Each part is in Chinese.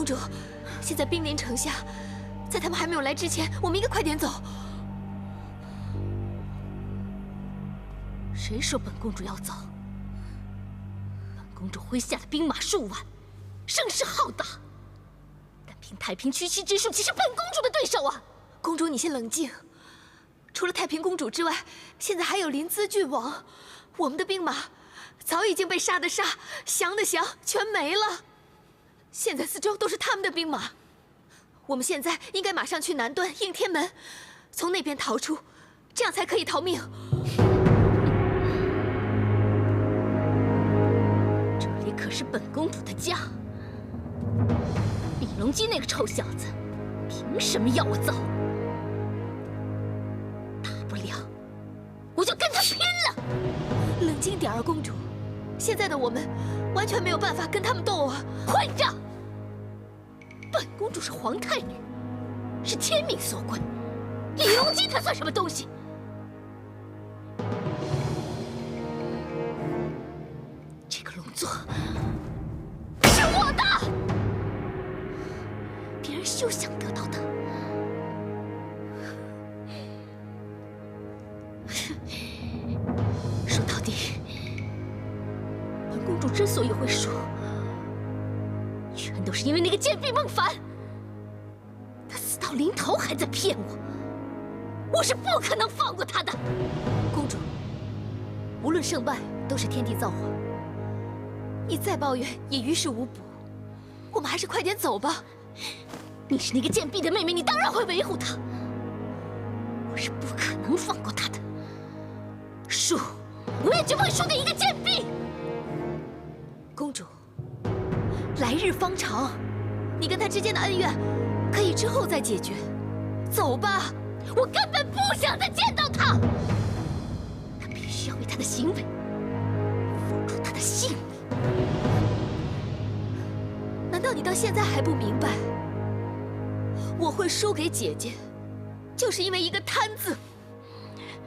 公主，现在兵临城下，在他们还没有来之前，我们应该快点走。谁说本公主要走？本公主麾下的兵马数万，声势浩大，单凭太平区区之数，岂是本公主的对手啊！公主，你先冷静。除了太平公主之外，现在还有临淄郡王，我们的兵马早已经被杀的杀，降的降，全没了。现在四周都是他们的兵马，我们现在应该马上去南端应天门，从那边逃出，这样才可以逃命。这里可是本公主的家，李隆基那个臭小子，凭什么要我走？大不了我就跟他拼了！冷静点儿，公主。现在的我们完全没有办法跟他们斗啊！混账！本公主是皇太女，是天命所归，李隆基他算什么东西？这个龙座是我的，别人休想得到它。说到底，本公主之所以会输，全都是因为那个贱婢孟凡。她死到临头还在骗我，我是不可能放过她的。公主，无论胜败都是天地造化，你再抱怨也于事无补。我们还是快点走吧。你是那个贱婢的妹妹，你当然会维护她。我是不可能放过她的。输，我也绝不会输给一个贱婢。公主，来日方长，你跟他之间的恩怨可以之后再解决。走吧，我根本不想再见到他。他必须要为他的行为付出他的性命。难道你到现在还不明白？我会输给姐姐，就是因为一个贪字。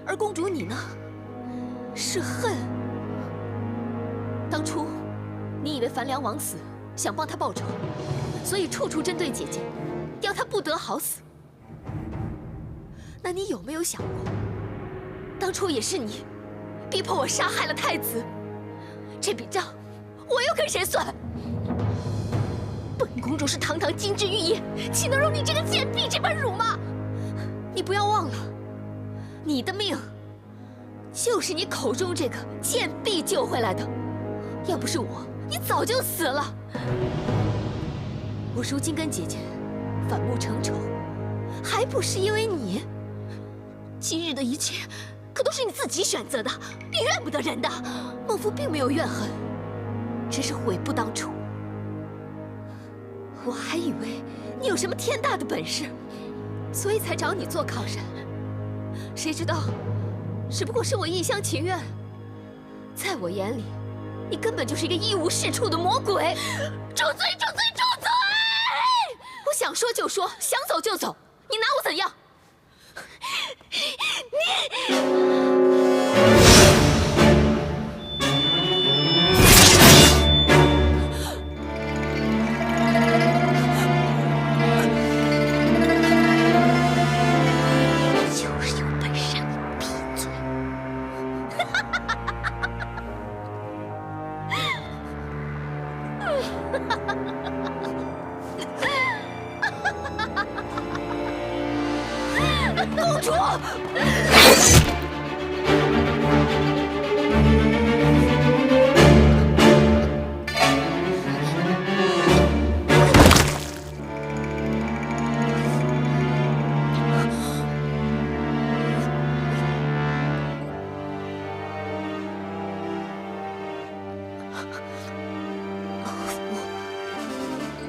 而公主你呢，是恨。当初你以为樊梁王死，想帮他报仇，所以处处针对姐姐，要她不得好死。那你有没有想过，当初也是你逼迫我杀害了太子，这笔账我又跟谁算？本公主是堂堂金枝玉叶，岂能容你这个贱婢这般辱骂？你不要忘了，你的命就是你口中这个贱婢救回来的。要不是我，你早就死了。我如今跟姐姐反目成仇，还不是因为你？今日的一切，可都是你自己选择的，你怨不得人的。孟夫并没有怨恨，只是悔不当初。我还以为你有什么天大的本事，所以才找你做靠山。谁知道，只不过是我一厢情愿。在我眼里，你根本就是一个一无是处的魔鬼！住嘴！住嘴！住嘴！我想说就说，想走就走，你拿我怎样？就是有本事让你闭嘴！公主！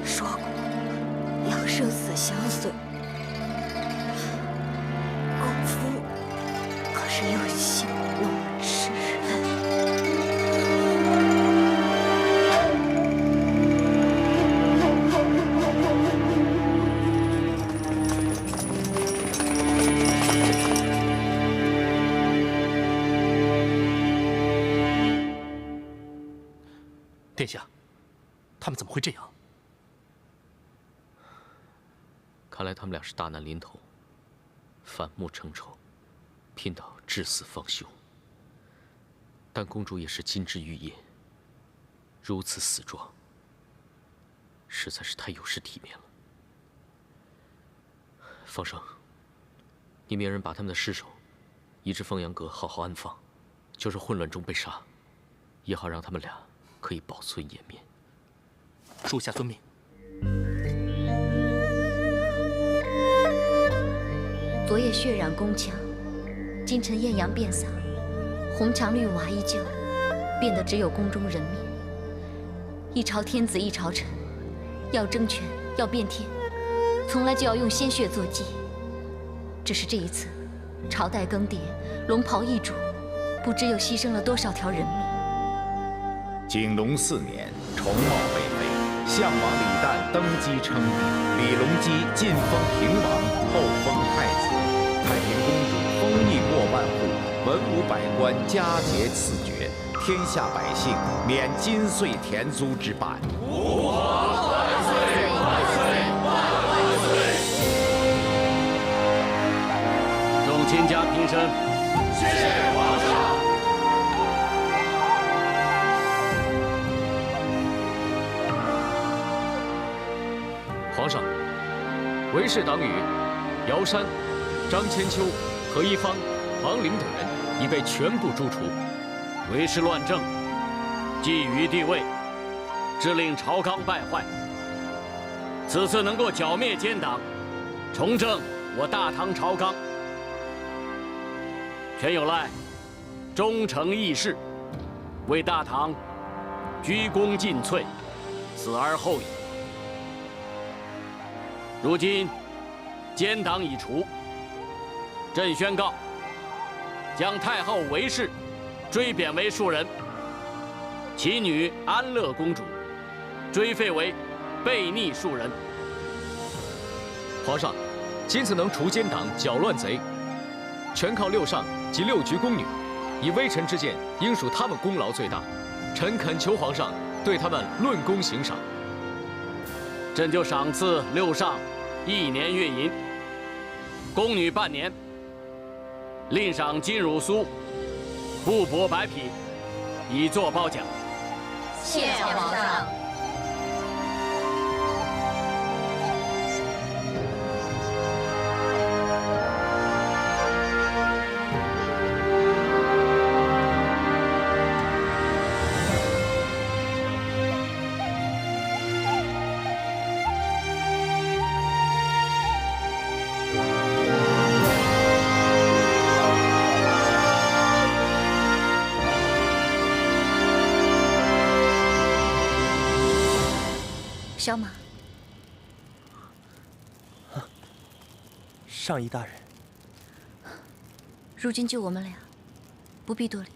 说过要生死相随。公夫可是有心路之人。殿下，他们怎么会这样？看来他们俩是大难临头，反目成仇，拼到至死方休。但公主也是金枝玉叶，如此死状，实在是太有失体面了。方生，你命人把他们的尸首移至凤阳阁，好好安放，就是混乱中被杀，也好让他们俩可以保存颜面。属下遵命。昨夜血染宫墙，今晨艳阳变洒，红墙绿瓦依旧，变得只有宫中人面。一朝天子一朝臣，要争权要变天，从来就要用鲜血做祭。只是这一次，朝代更迭，龙袍易主，不知又牺牲了多少条人命。景隆4年，重茂北魏，项王李旦登基称帝，李隆基晋封平王，后封太子。太平公主封邑过万户，文武百官佳节赐爵，天下百姓免金岁田租之半。吾皇万岁！万岁！万岁！众卿家平身。谢皇上。皇上，韦氏党羽姚山、张千秋、何一方、王陵等人已被全部诛除。韦氏乱政，觊觎帝位，致令朝纲败坏。此次能够剿灭奸党，重振我大唐朝纲，全有赖忠诚义士，为大唐鞠躬尽瘁，死而后已。如今奸党已除，朕宣告，将太后韦氏追贬为庶人，其女安乐公主追废为悖逆庶人。皇上，今次能除奸党、剿乱贼，全靠六上及六局宫女，以微臣之见，应属他们功劳最大。臣恳求皇上对他们论功行赏。朕就赏赐六上1年月银，宫女半年，另赏金乳酥、布帛白匹，以作褒奖。谢皇上。小马，上仪大人，如今就我们俩，不必多礼。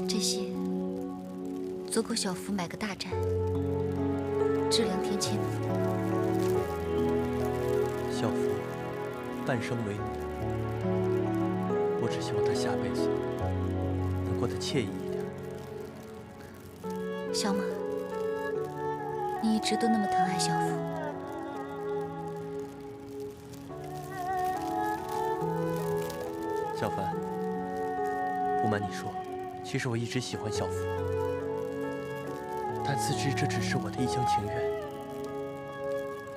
这些足够小福买个大宅，置良田千亩。小福半生为奴，我只希望他下辈子能过得惬意一点。小马，你一直都那么疼爱小福。小凡，不瞒你说，其实我一直喜欢小福，但自知这只是我的一厢情愿，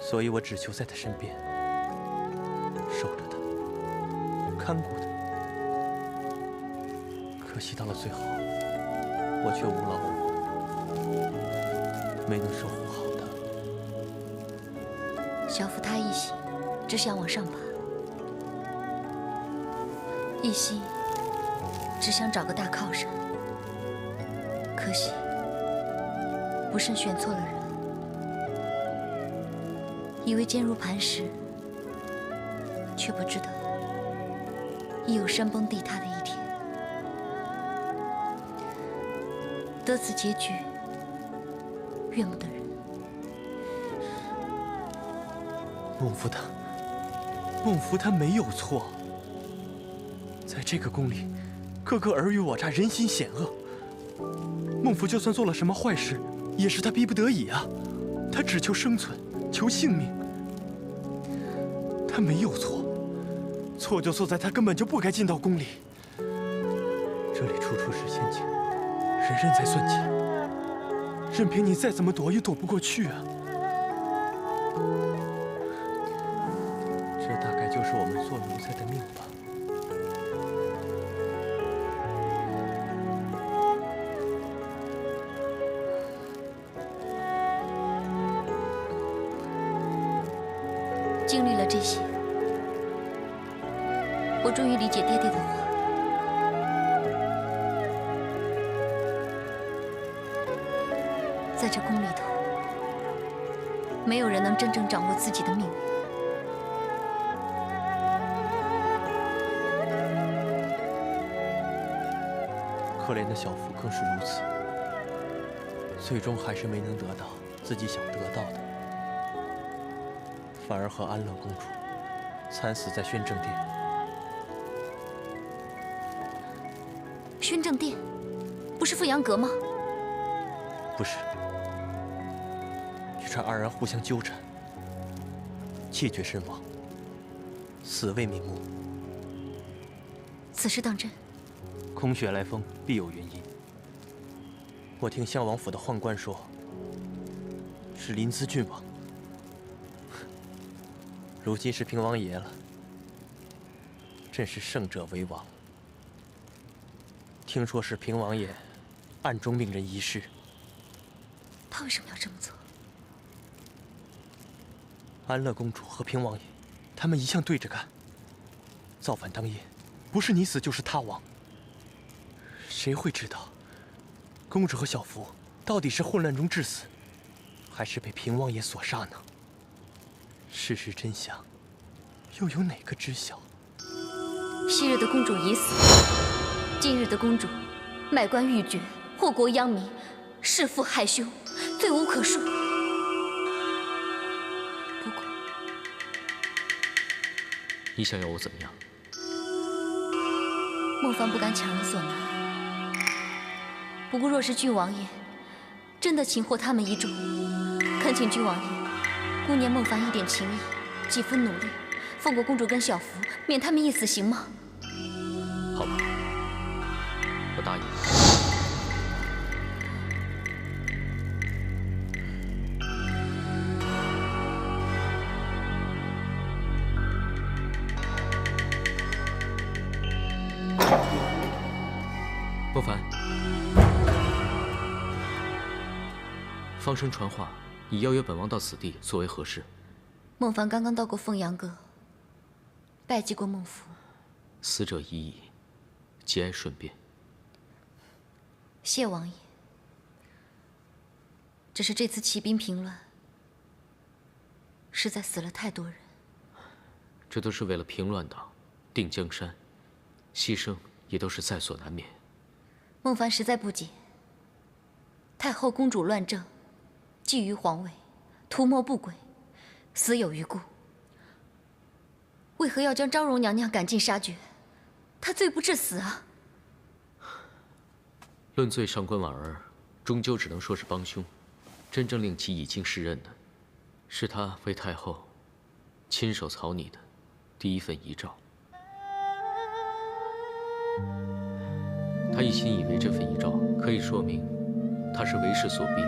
所以我只求在他身边。守着他，看顾他，可惜到了最后，我却无劳而获，没能守护好他。小福他一心只想往上爬，一心只想找个大靠山，可惜不慎选错了人，以为坚如磐石。却不知道，亦有山崩地塌的一天。得此结局，怨不得人。孟夫等，孟福他没有错。在这个宫里，个个尔虞我诈，人心险恶。孟福就算做了什么坏事，也是他逼不得已啊。他只求生存，求性命。他没有错，错就错在他根本就不该进到宫里。这里处处是陷阱，人人在算计，任凭你再怎么躲也躲不过去啊。这大概就是我们做奴才的命吧。经历了这些，我终于理解爹爹的话。在这宫里头，没有人能真正掌握自己的命运。可怜的小福更是如此，最终还是没能得到自己想得到的，反而和安乐公主惨死在宣政殿。宣政殿，不是富阳阁吗？不是，这二人互相纠缠，气绝身亡，死未瞑目。此事当真？空穴来风，必有原因。我听襄王府的宦官说，是临淄郡王，如今是平王爷了，真是胜者为王。听说是平王爷暗中命人遗失。他为什么要这么做？安乐公主和平王爷，他们一向对着干。造反当夜，不是你死就是他亡。谁会知道，公主和小福到底是混乱中致死，还是被平王爷所杀呢？事实真相，又有哪个知晓？昔日的公主已死，今日的公主，卖官鬻爵，祸国殃民，弑父害兄，罪无可恕。不过，你想要我怎么样？孟凡不敢强人所难。不过，若是郡王爷真的擒获他们一众，恳请郡王爷顾念孟凡一点情谊，几分努力，放过公主跟小福，免他们一死，行吗？好吧，我答应你。莫凡，方生传话，已邀约本王到此地，所为何事？孟凡刚刚到过凤阳阁，拜祭过孟福。死者已矣，节哀顺变。谢王爷。只是这次起兵平乱，实在死了太多人。这都是为了平乱党，定江山，牺牲也都是在所难免。孟凡实在不解，太后公主乱政，觊觎皇位，图谋不轨，死有余辜。为何要将昭容娘娘赶尽杀绝？她罪不至死啊！论罪，上官婉儿终究只能说是帮凶，真正令其以经释任的，是他为太后亲手草拟的第一份遗诏。他一心以为这份遗诏可以说明他是为势所逼，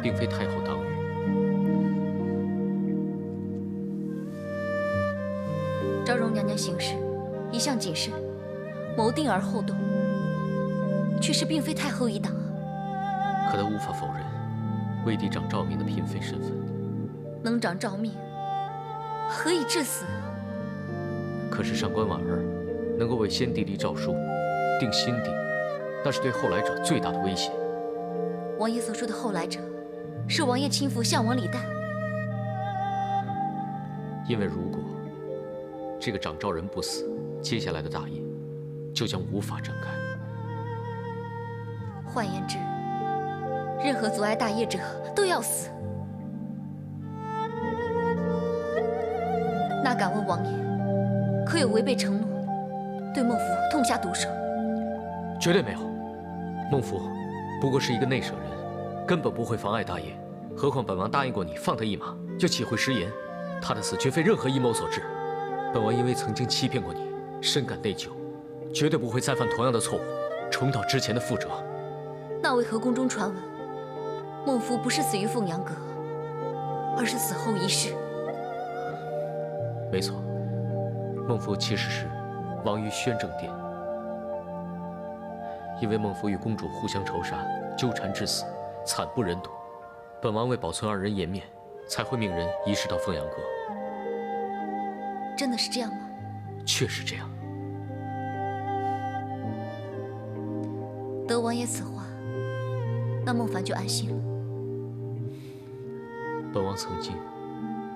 并非太后当余。昭容娘娘行事一向谨慎，谋定而后动，却是并非太后一党啊。可他无法否认魏嫡长赵明的嫔妃身份。能长赵命，何以致死？可是上官婉儿能够为先帝立诏书，定新帝，那是对后来者最大的威胁。王爷所说的后来者，是王爷亲父项王李旦。因为如果这个长赵人不死，接下来的大业就将无法展开。换言之，任何阻碍大业者都要死。那敢问王爷，可有违背承诺，对孟府痛下毒手？绝对没有。孟府不过是一个内省人，根本不会妨碍大业。何况本王答应过你放他一马，就岂会食言？他的死绝非任何阴谋所致。本王因为曾经欺骗过你，深感内疚，绝对不会再犯同样的错误，重蹈之前的覆辙。那为何宫中传闻，孟夫不是死于凤阳阁，而是死后一世？没错，孟夫其实是亡于宣政殿。因为孟夫与公主互相仇杀，纠缠致死，惨不忍睹。本王为保存二人颜面，才会命人移师到凤阳阁。真的是这样吗？确实这样。得王爷此话，那孟凡就安心了。本王曾经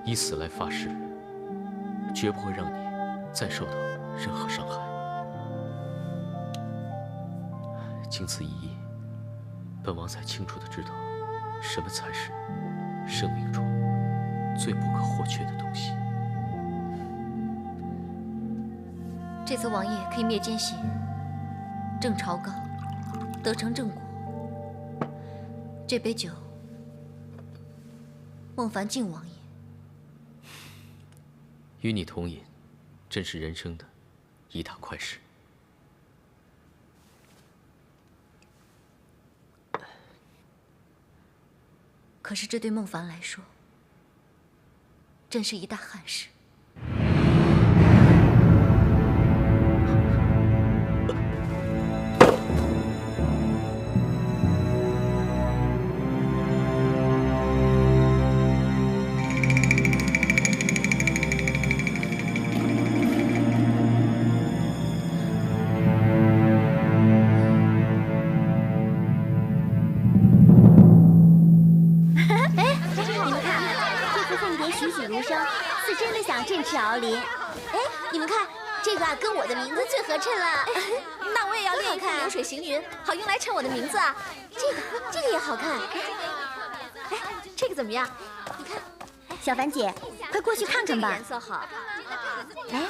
以死来发誓，绝不会让你再受到任何伤害。经此一役，本王才清楚地知道，什么才是生命中最不可或缺的东西。这次王爷可以灭奸邪，正朝纲，得成正果。这杯酒，孟凡敬王爷。与你同饮，真是人生的一大快事。可是这对孟凡来说，真是一大憾事。是真的想振翅敖林。哎，你们看，这个啊跟我的名字最合衬了。那我也要练一看流水行云，好用来称我的名字啊。这个也好看。哎，这个怎么样？你看，小凡姐，快过去看看吧。颜色好。哎，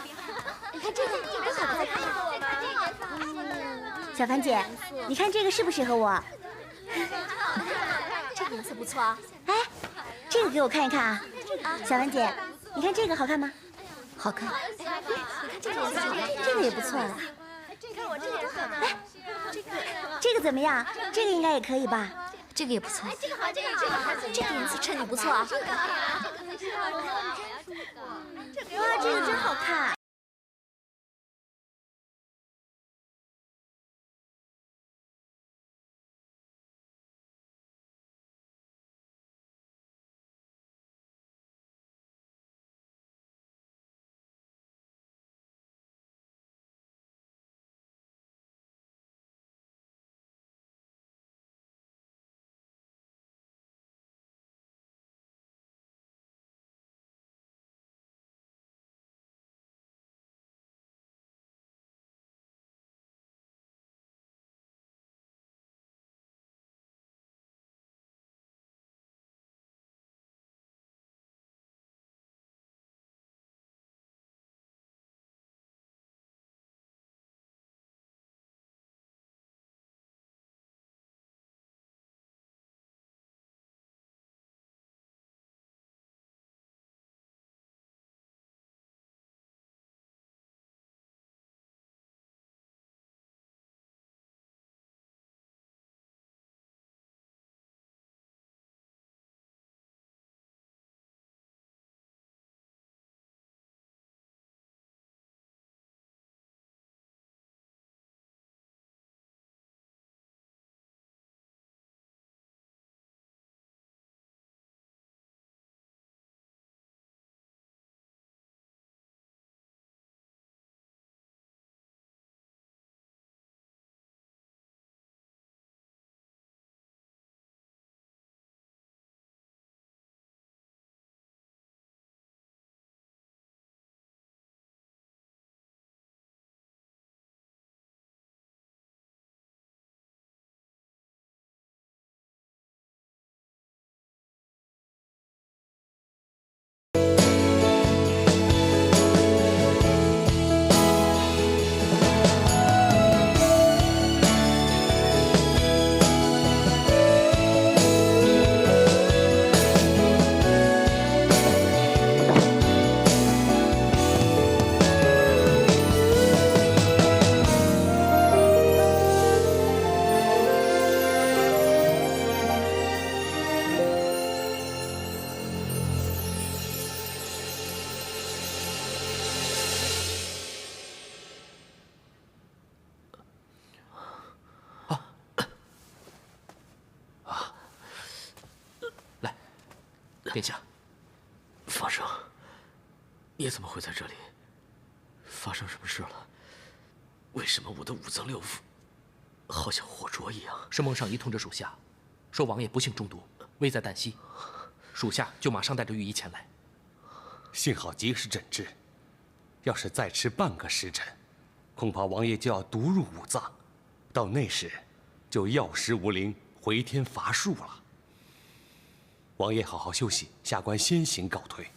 你看这个多好看！小凡姐，你看这个适不适合我？这个颜色不错啊。哎，这个给我看一看啊。小凡姐，你看这个好看吗？好看。你看这个颜色，这个也不错。你看我这个好。哎，这个怎么样？这个应该也可以吧？这个也不错。这个好，这个好，这个颜色衬你不错啊。哇，这个真好看。殿下，法生，你怎么会在这里？发生什么事了？为什么我的五脏六腑好像火灼一样？是孟尚仪通知属下，说王爷不幸中毒，危在旦夕，属下就马上带着御医前来。幸好及时诊治，要是再迟半个时辰，恐怕王爷就要毒入五脏，到那时就药石无灵，回天乏术了。王爷好好休息，下官先行告退。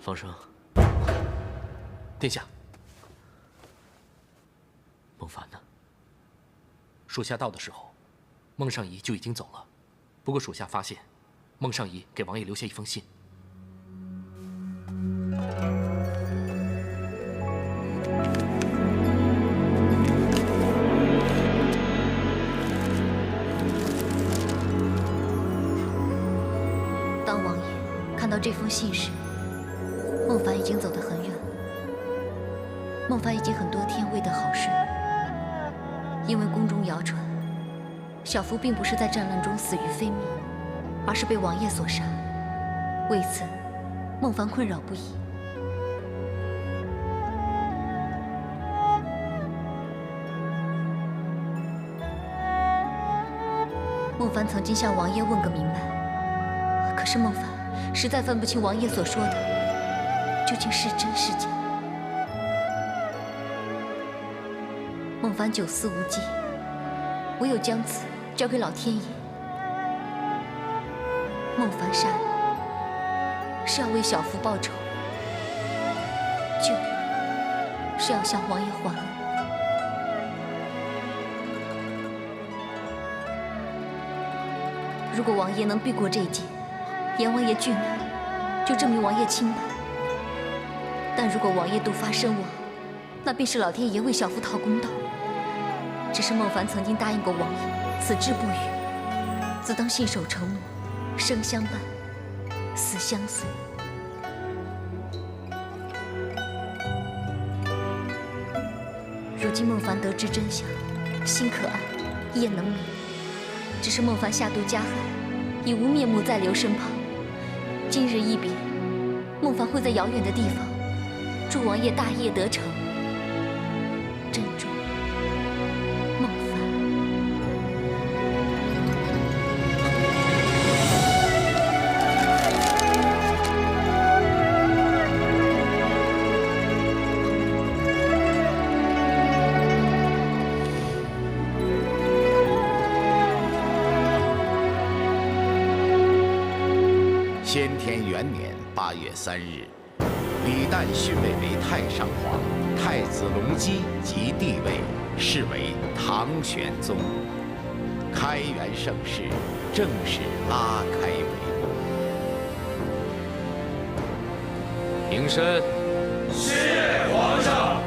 方生，殿下，孟凡呢？属下到的时候，孟尚仪就已经走了。不过属下发现，孟尚仪给王爷留下一封信。当王爷看到这封信时，孟凡已经走得很远了。孟凡已经很多天未得好睡，因为宫中谣传，小福并不是在战乱中死于非命，而是被王爷所杀。为此，孟凡困扰不已。孟凡曾经向王爷问个明白，可是孟凡实在分不清王爷所说的究竟是真是假。孟凡久思无计，唯有将此交给老天爷。孟凡杀人是要为小福报仇，救人是要向王爷还恩。如果王爷能避过这一劫，阎王爷拒难，就证明王爷清白；但如果王爷毒发身亡，那便是老天爷为小福讨公道。只是孟凡曾经答应过王爷，此志不渝，自当信守承诺，生相伴，死相随。如今孟凡得知真相，心可安，夜能眠。只是孟凡下毒加害，已无面目再留身旁。今日一别，孟凡会在遥远的地方，祝王爷大业得成。珍重，孟凡。先天元年8月3日，李旦逊位为太上皇，太子隆基即帝位，是为唐玄宗。开元盛世正式拉开帷幕。平身。谢皇上。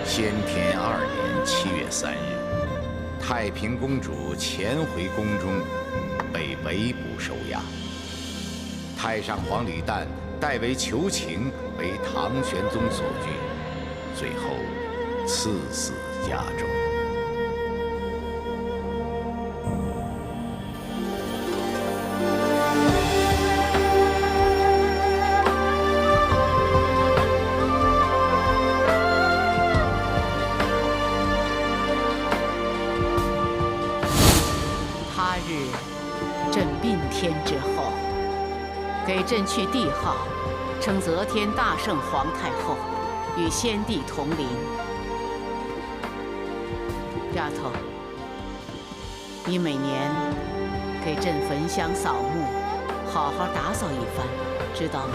先田2年7月3日，太平公主潜回宫中，被围捕收押。太上皇李旦代为求情，为唐玄宗所拒，最后赐死家中。他日朕并天之后，给朕取帝号，称则天大圣皇太后，与先帝同龄。丫头，你每年给朕焚香扫墓，好好打扫一番，知道吗？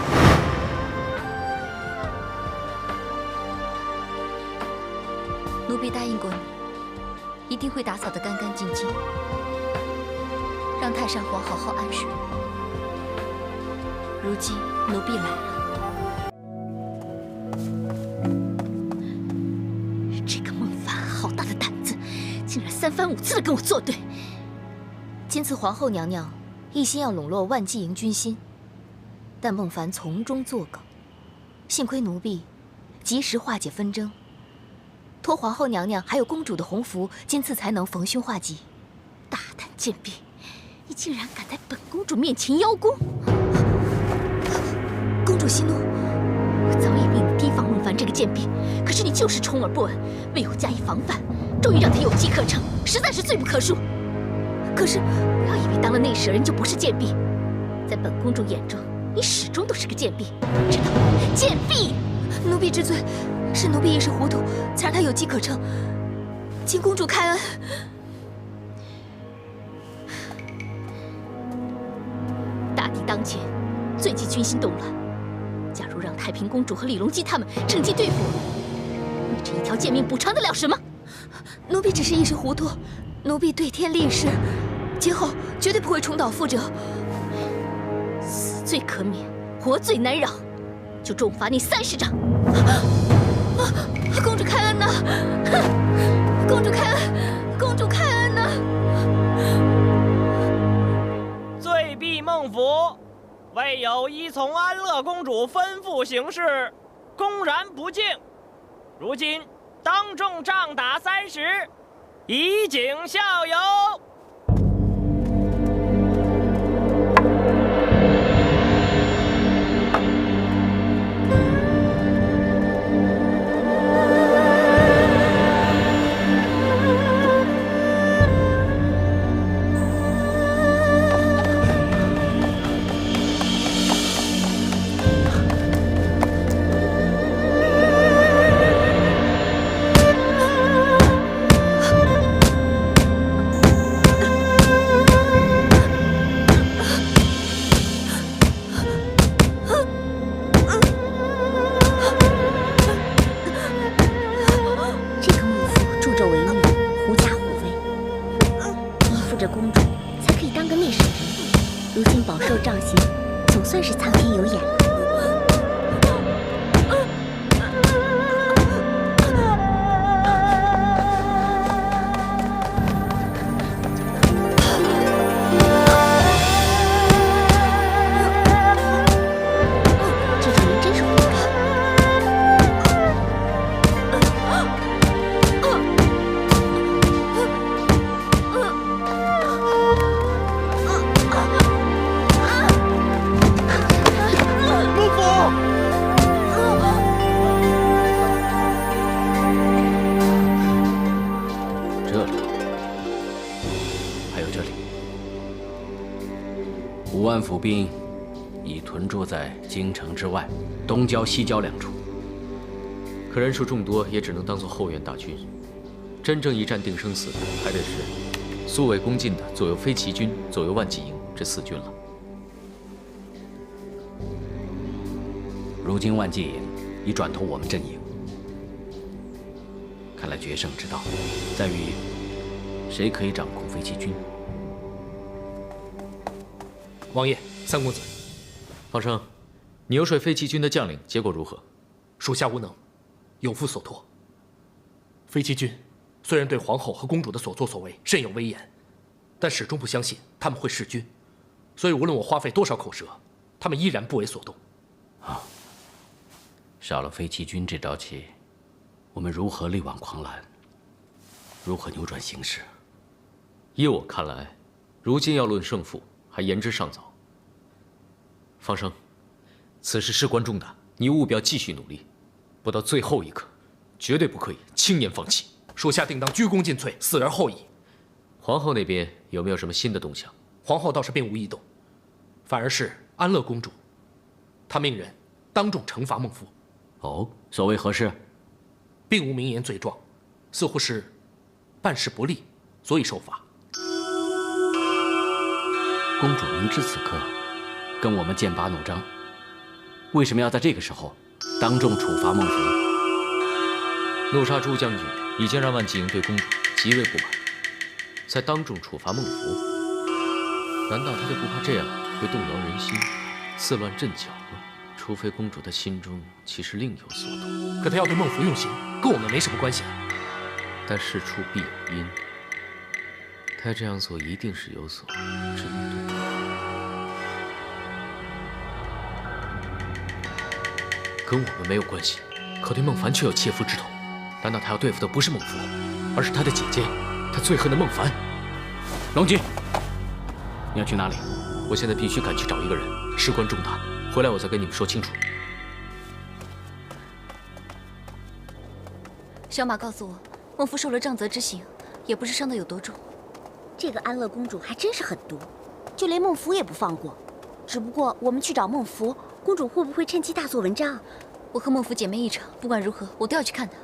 奴婢答应过你，一定会打扫得干干净净，让太上皇好好安睡。如今奴婢来了。这个孟凡好大的胆子，竟然3番5次的跟我作对。今次皇后娘娘一心要笼络万骑营军心，但孟凡从中作梗，幸亏奴婢及时化解纷争，托皇后娘娘还有公主的鸿福，今次才能逢凶化吉。大胆贱婢，你竟然敢在本公主面前邀功！公主息怒，我早已命你提防孟凡这个贱婢，可是你就是充耳不闻，未有加以防范，终于让他有机可乘，实在是罪不可恕。可是不要以为当了内侍人就不是贱婢，在本公主眼中，你始终都是个贱婢，知道吗？贱婢！奴婢知罪，是奴婢一时糊涂，才让他有机可乘，请公主开恩。大敌当前，最忌军心动乱。假如让太平公主和李隆基他们趁机对付我，你这一条贱命补偿得了什么？奴婢只是一时糊涂，奴婢对天立誓，今后绝对不会重蹈覆辙。死罪可免，活罪难饶，就重罚你30杖。公主开恩呐！公主开恩！公主开恩呐！罪婢孟府未有依从安乐公主吩咐行事，公然不敬，如今当众杖打30，以儆效尤。5万府兵已屯驻在京城之外，东郊、西郊2处。可人数众多，也只能当做后援大军。真正一战定生死的，还得是苏伟攻进的左右飞骑军、左右万骑营这4军了。如今万骑营已转投我们阵营，看来决胜之道在于谁可以掌控飞骑军。王爷，三公子，方生，你游说飞骑军的将领，结果如何？属下无能，有负所托。飞骑军虽然对皇后和公主的所作所为甚有威严，但始终不相信他们会弑君，所以无论我花费多少口舌，他们依然不为所动。啊，少了飞骑军这招棋，我们如何力挽狂澜？如何扭转形势？依我看来，如今要论胜负，还言之尚早。方生，此事事关重大，你务必要继续努力，不到最后一刻，绝对不可以轻言放弃。属下定当鞠躬尽瘁，死而后已。皇后那边有没有什么新的动向？皇后倒是并无异动，反而是安乐公主，她命人当众惩罚孟夫。哦，所谓何事？并无明言罪状，似乎是办事不力，所以受罚。公主明知此刻跟我们剑拔弩张，为什么要在这个时候当众处罚孟夫？怒杀朱将军已经让万季营对公主极为不满，再当众处罚孟夫，难道他就不怕这样会动摇人心，刺乱阵脚吗？除非公主的心中其实另有所图。可他要对孟夫用刑，跟我们没什么关系啊。但事出必有因，他这样做一定是有所针对。跟我们没有关系，可对孟凡却有切肤之痛。难道他要对付的不是孟夫，而是他的姐姐，他最恨的孟凡？龙吉，你要去哪里？我现在必须赶去找一个人，事关重大，回来我再跟你们说清楚。小马告诉我，孟夫受了杖责之刑，也不知伤得有多重。这个安乐公主还真是狠毒，就连孟夫也不放过。只不过我们去找孟夫，公主会不会趁机大做文章？我和孟夫姐妹一场，不管如何，我都要去看她。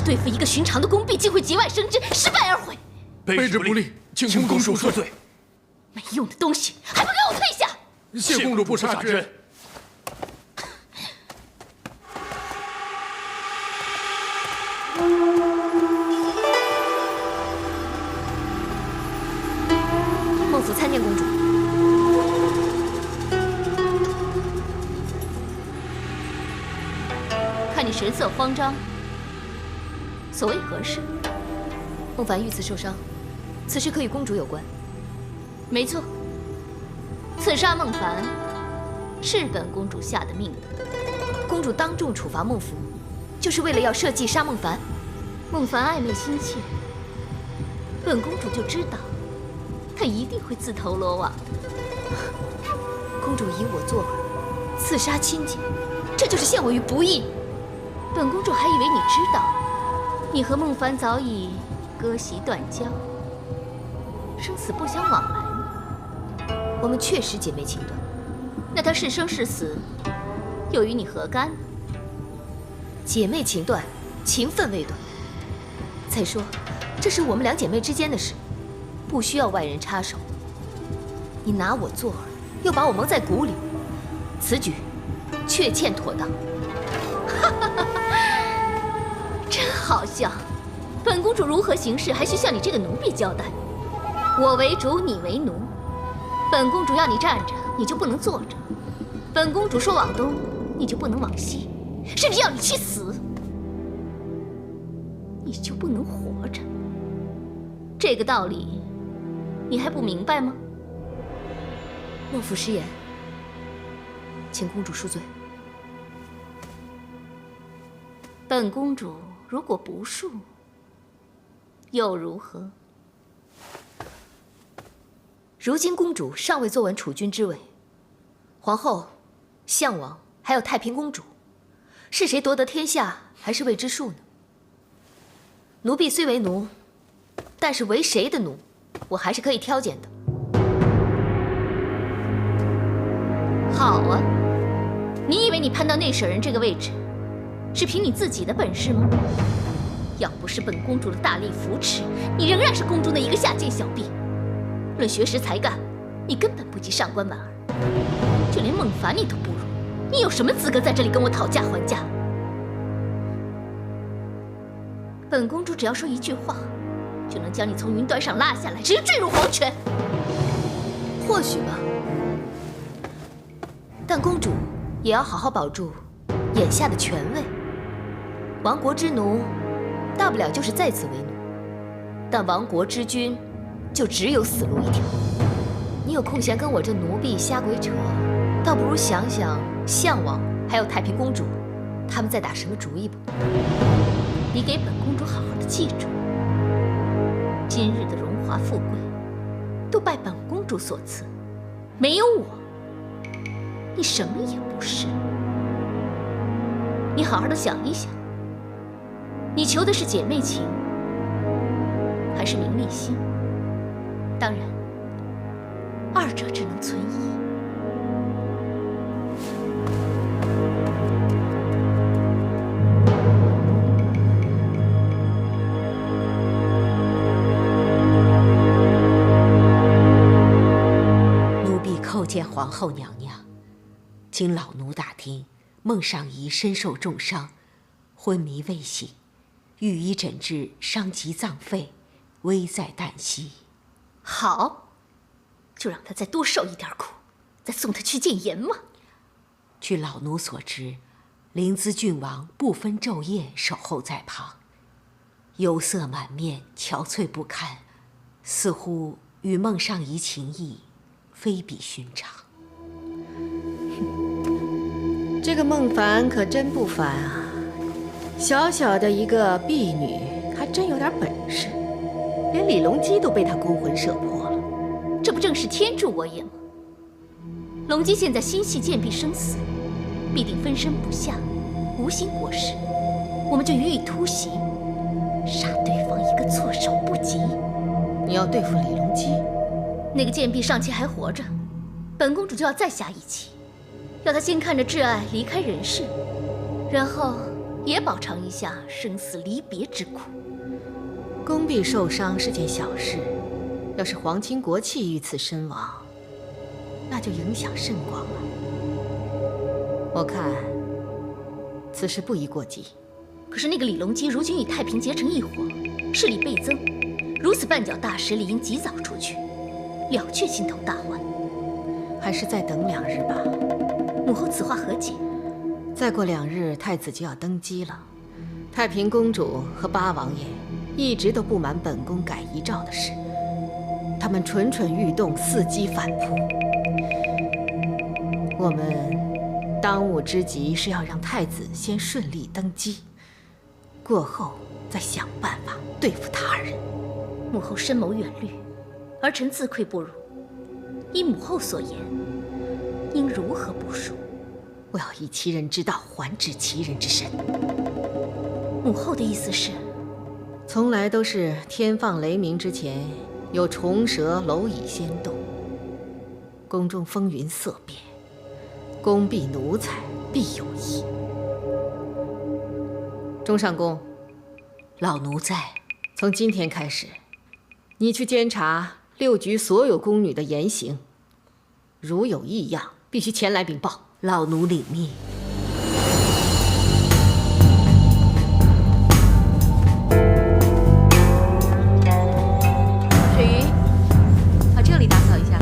对付一个寻常的宫婢，竟会节外生枝，失败而毁。卑职不利，请公主恕罪。没用的东西，还不给我退下！谢公主不杀之恩。孟府参见公主。看你神色慌张。所谓何事？孟凡遇刺受伤，此事可与公主有关。没错，刺杀孟凡是本公主下的命令。公主当众处罚孟夫，就是为了要设计杀孟凡。孟凡暧昧心切，本公主就知道他一定会自投罗网的。公主以我作饵，刺杀亲姐，这就是陷我于不义。本公主还以为你知道。你和孟凡早已割席断交，生死不相往来呢。我们确实姐妹情断，那他是生是死，又与你何干？姐妹情断，情分未断。再说，这是我们两姐妹之间的事，不需要外人插手。你拿我作饵，又把我蒙在鼓里，此举确欠妥当。真好笑！本公主如何行事，还需向你这个奴婢交代。我为主，你为奴。本公主要你站着，你就不能坐着；本公主说往东，你就不能往西，甚至要你去死，你就不能活着。这个道理，你还不明白吗？孟府失言，请公主恕罪。本公主如果不恕，又如何？如今公主尚未坐稳储君之位，皇后、项王还有太平公主，是谁夺得天下还是未知数呢？奴婢虽为奴，但是为谁的奴，我还是可以挑拣的。好啊，你以为你攀到内舍人这个位置，是凭你自己的本事吗？要不是本公主的大力扶持，你仍然是宫中的一个下贱小婢。论学识才干，你根本不及上官婉儿，就连孟凡你都不如。你有什么资格在这里跟我讨价还价？本公主只要说一句话，就能将你从云端上拉下来，直接坠入黄泉。或许吧，但公主也要好好保住眼下的权位。亡国之奴，大不了就是再次为奴；但亡国之君，就只有死路一条。你有空闲跟我这奴婢瞎鬼扯，倒不如想想项王还有太平公主，他们在打什么主意吧。你给本公主好好的记住，今日的荣华富贵，都拜本公主所赐，没有我，你什么也不是。你好好的想一想，你求的是姐妹情，还是名利心？当然，二者只能存疑。奴婢叩见皇后娘娘，经老奴打听，孟尚仪身受重伤，昏迷未醒，御医诊治伤及脏肺，危在旦夕。好，就让他再多受一点苦，再送他去见阎王。据老奴所知，临淄郡王不分昼夜守候在旁，忧色满面，憔悴不堪，似乎与孟尚仪情谊非比寻常。这个孟凡可真不凡啊！小小的一个婢女，还真有点本事，连李隆基都被他勾魂摄魄了。这不正是天助我也吗？隆基现在心系贱婢生死，必定分身不下，无心国事。我们就予以突袭，杀对方一个措手不及。你要对付李隆基？那个贱婢尚且还活着，本公主就要再下一棋，要她先看着挚爱离开人世，然后也饱尝一下生死离别之苦。宫婢受伤是件小事，要是皇亲国戚遇刺身亡，那就影响甚广了。我看此事不宜过急。可是那个李隆基如今与太平结成一伙，势力倍增，如此绊脚大石，理应及早除去，了却心头大患。还是再等2日吧。母后此话何解？再过2日，太子就要登基了。太平公主和八王爷一直都不满本宫改遗诏的事，他们蠢蠢欲动，伺机反扑。我们当务之急是要让太子先顺利登基，过后再想办法对付他人。母后深谋远虑，儿臣自愧不如。依母后所言，应如何部署？我要以其人之道还治其人之身。母后的意思是，从来都是天放雷鸣之前，有虫蛇蝼蚁先动。宫中风云色变，宫婢奴才必有异。中上宫，老奴在。从今天开始，你去监察6局所有宫女的言行，如有异样，必须前来禀报。老奴领命。雪鱼，把这里打扫一下。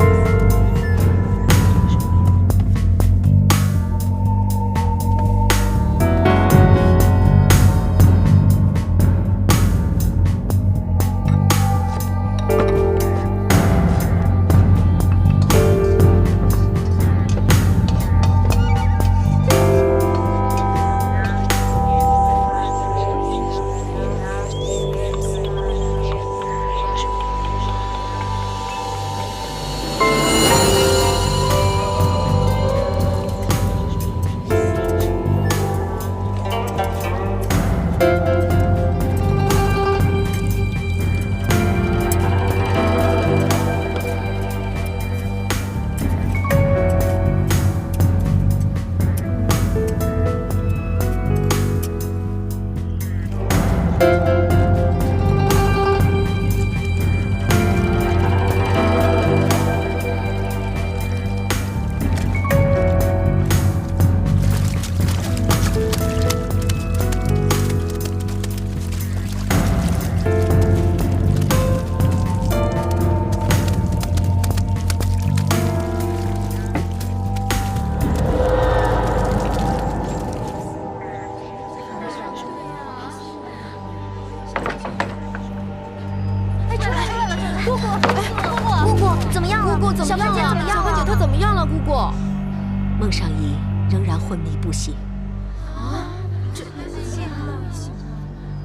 孟尚仪仍然昏迷不醒。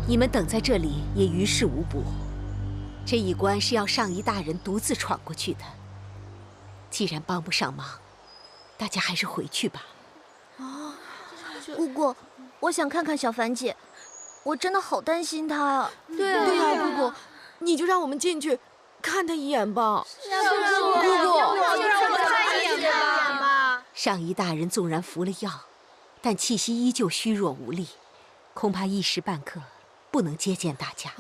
你们等在这里也于事无补。这一关是要上仪大人独自闯过去的。既然帮不上忙，大家还是回去吧。姑姑，我想看看小凡姐，我真的好担心她啊。对啊，姑姑，你就让我们进去看她一眼吧。姑姑，就让我们看一眼吧。上仪大人纵然服了药，但气息依旧虚弱无力，恐怕一时半刻不能接见大家。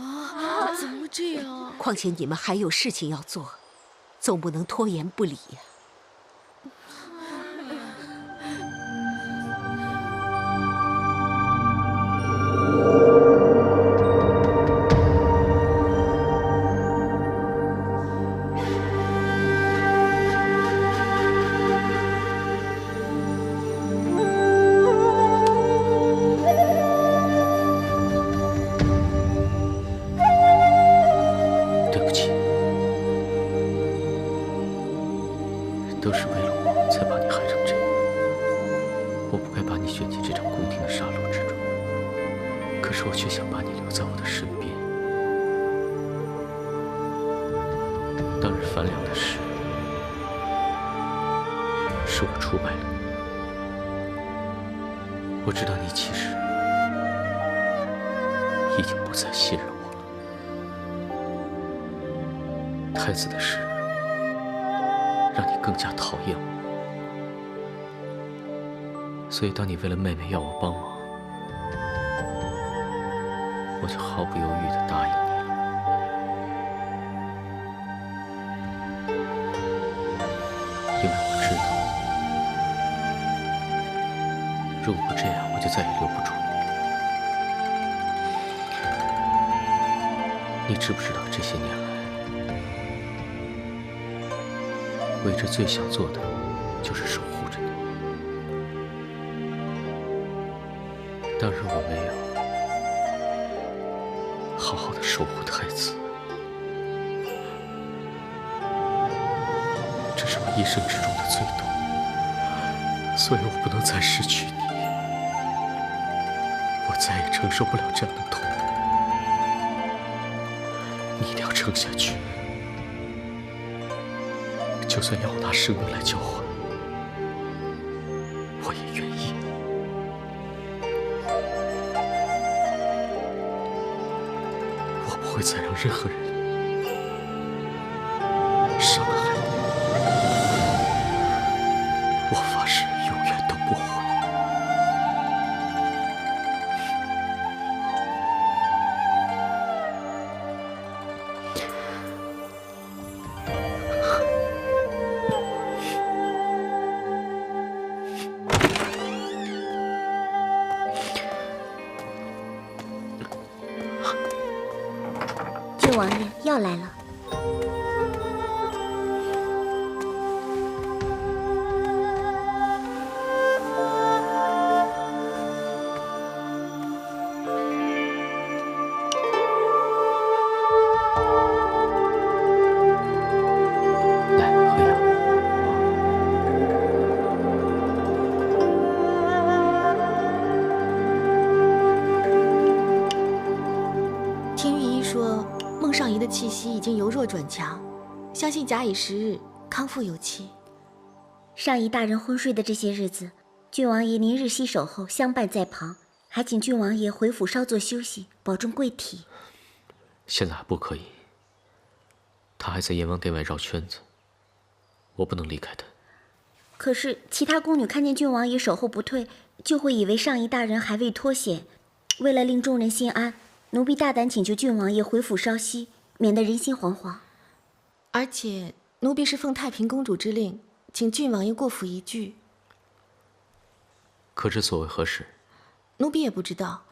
怎么这样啊？况且你们还有事情要做，总不能拖延不理呀。都是为了我才把你害成这样，我不该把你选进这场宫廷的杀戮之中，可是我却想把你留在我的身边。当日樊梁的事，是我出卖了你。我知道你其实已经不再信任我了。太子的事让你更加讨厌我，所以当你为了妹妹要我帮忙，我就毫不犹豫地答应你了。因为我知道，如果不这样，我就再也留不住你了。你知不知道这些年来，我一直最想做的就是守护着你。当日我没有好好的守护太子，这是我一生之中的最痛，所以我不能再失去你，我再也承受不了这样的痛。你一定要撑下去。就算要我拿生命来交换，我也愿意。我不会再让任何人伤害你，我发誓永远都不会。要来了。气息已经由弱转强，相信假以时日，康复有期。上仪大人昏睡的这些日子，郡王爷您日夕守候，相伴在旁，还请郡王爷回府稍作休息，保重贵体。现在还不可以，他还在阎王殿外绕圈子，我不能离开他。可是其他宫女看见郡王爷守候不退，就会以为上仪大人还未脱险。为了令众人心安，奴婢大胆请求郡王爷回府稍息，免得人心惶惶。而且奴婢是奉太平公主之令，请郡王爷过府一聚。可知所为何事？奴婢也不知道，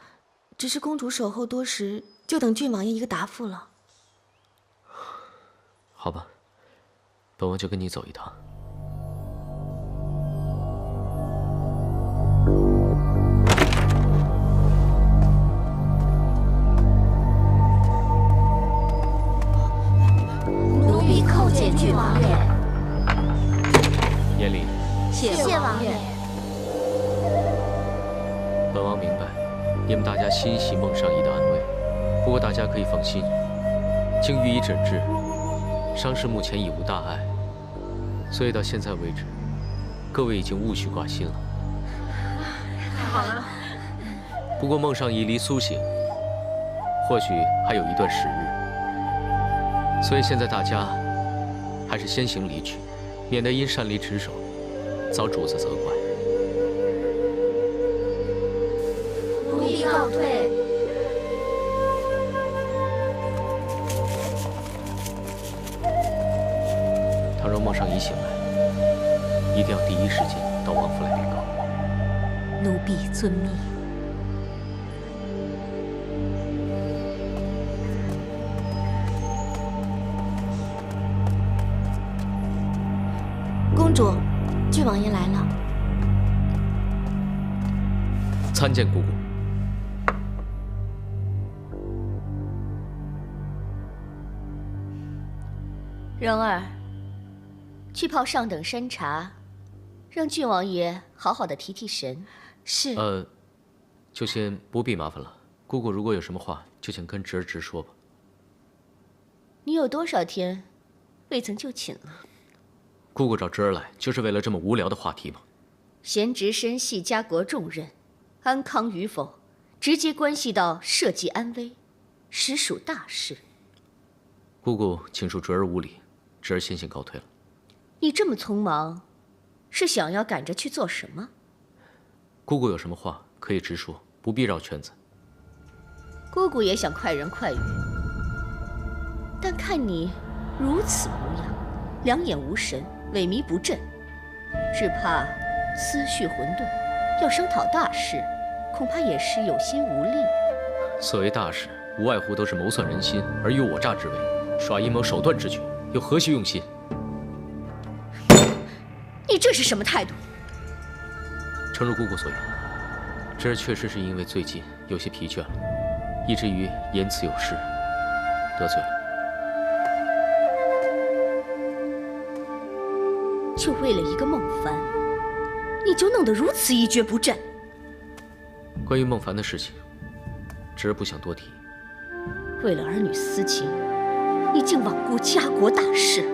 只是公主守候多时，就等郡王爷一个答复了。好吧，本王就跟你走一趟。奴婢叩见郡王爷。严厉。谢王爷。本王明白，你们大家心系孟上仪的安危，不过大家可以放心，经予以诊治，伤势目前已无大碍，所以到现在为止，各位已经无需挂心了。太好了。不过孟上仪离苏醒，或许还有一段时日，所以现在大家还是先行离去，免得因擅离职守，遭主子责怪。奴婢告退。倘若孟上仪醒来，一定要第一时间到王府来禀告。奴婢遵命。公主，郡王爷来了。参见姑姑。蓉儿，去泡上等山茶，让郡王爷好好的提提神。是。就先不必麻烦了。姑姑如果有什么话，就请跟侄儿直说吧。你有多少天未曾就寝了？姑姑找侄儿来，就是为了这么无聊的话题吗？贤侄身系家国重任，安康与否，直接关系到社稷安危，实属大事。姑姑请恕侄儿无礼，侄儿先行告退了。你这么匆忙，是想要赶着去做什么？姑姑有什么话可以直说，不必绕圈子。姑姑也想快人快语，但看你如此模样，两眼无神，萎靡不振，只怕思绪混沌，要商讨大事，恐怕也是有心无力。所谓大事，无外乎都是谋算人心，尔虞我诈之为，耍阴谋手段之举，又何须用心？你这是什么态度？诚如姑姑所言，侄儿确实是因为最近有些疲倦了，以至于言辞有失，得罪了。就为了一个孟凡，你就弄得如此一蹶不振？关于孟凡的事情，侄儿不想多提。为了儿女私情，你竟罔顾家国大事。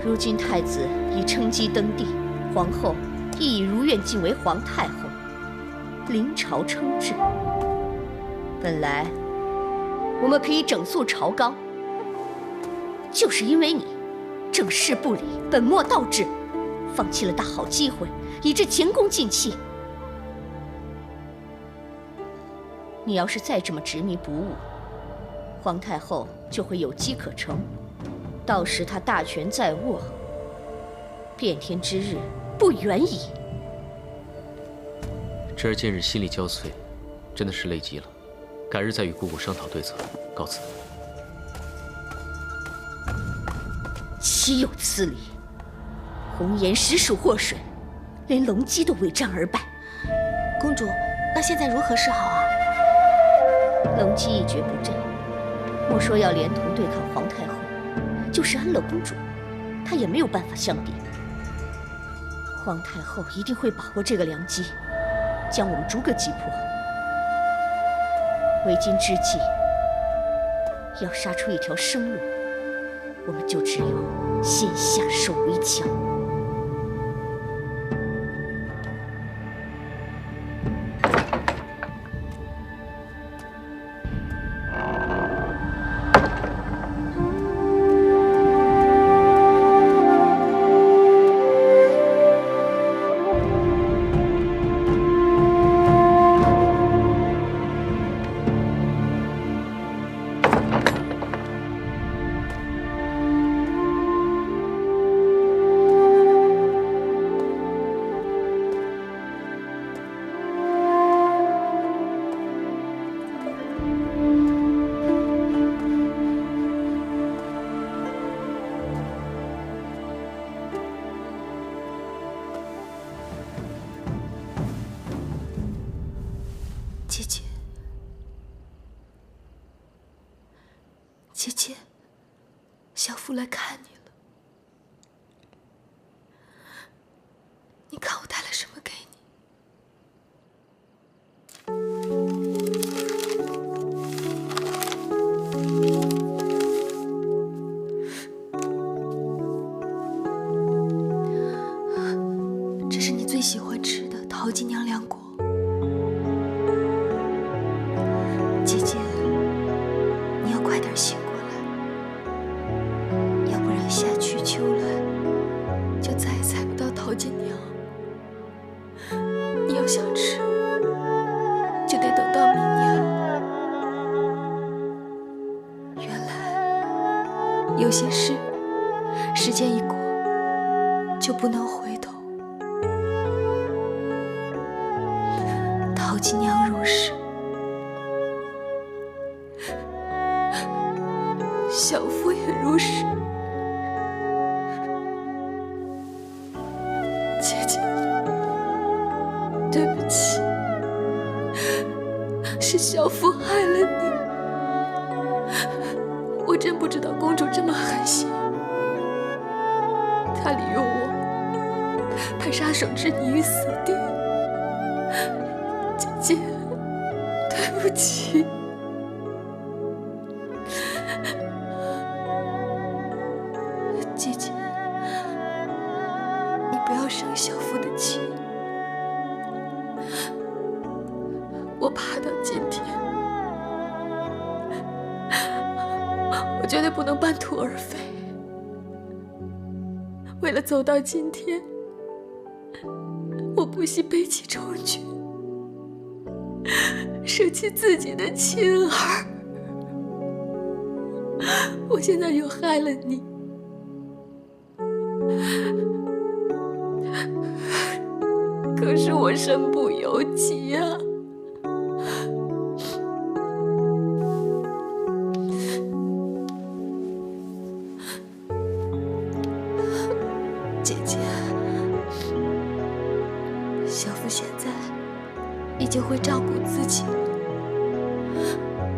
如今太子已称基登第，皇后亦已如愿晋为皇太后，临朝称制。本来我们可以整肃朝纲，就是因为你政事不理，本末倒置，放弃了大好机会，以致前功尽弃。你要是再这么执迷不悟，皇太后就会有机可乘，到时她大权在握，变天之日不远矣。侄儿近日心力交瘁，真的是累极了。改日再与姑姑商讨对策。告辞。岂有此理！红颜实属祸水，连龙姬都为战而败。公主，那现在如何是好啊？龙姬一蹶不振，莫说要连同对抗皇太后，就是安乐公主，她也没有办法相敌。皇太后一定会把握这个良机，将我们逐个击破。为今之计，要杀出一条生路，我们就只有先下手为强。姐姐，姐姐，小福来看你了。你看我带了什么给你？这是你最喜欢吃的淘金娘凉果。姐姐，你要快点醒过来，要不然夏去秋来，就再也采不到淘金娘。你要想吃，就得等到明年。原来有些事，时间一过，就不能回头。淘金娘入世，小福也如是。姐姐，对不起，是小福害了你。我真不知道公主这么狠心，她利用我，派杀手置你于死地。姐姐，对不起。姐姐，你不要生小福的气。我爬到今天，我绝对不能半途而废。为了走到今天，我不惜背弃充军，舍弃自己的亲儿。我现在又害了你。可是我身不由己呀。姐姐，小福现在已经会照顾自己了，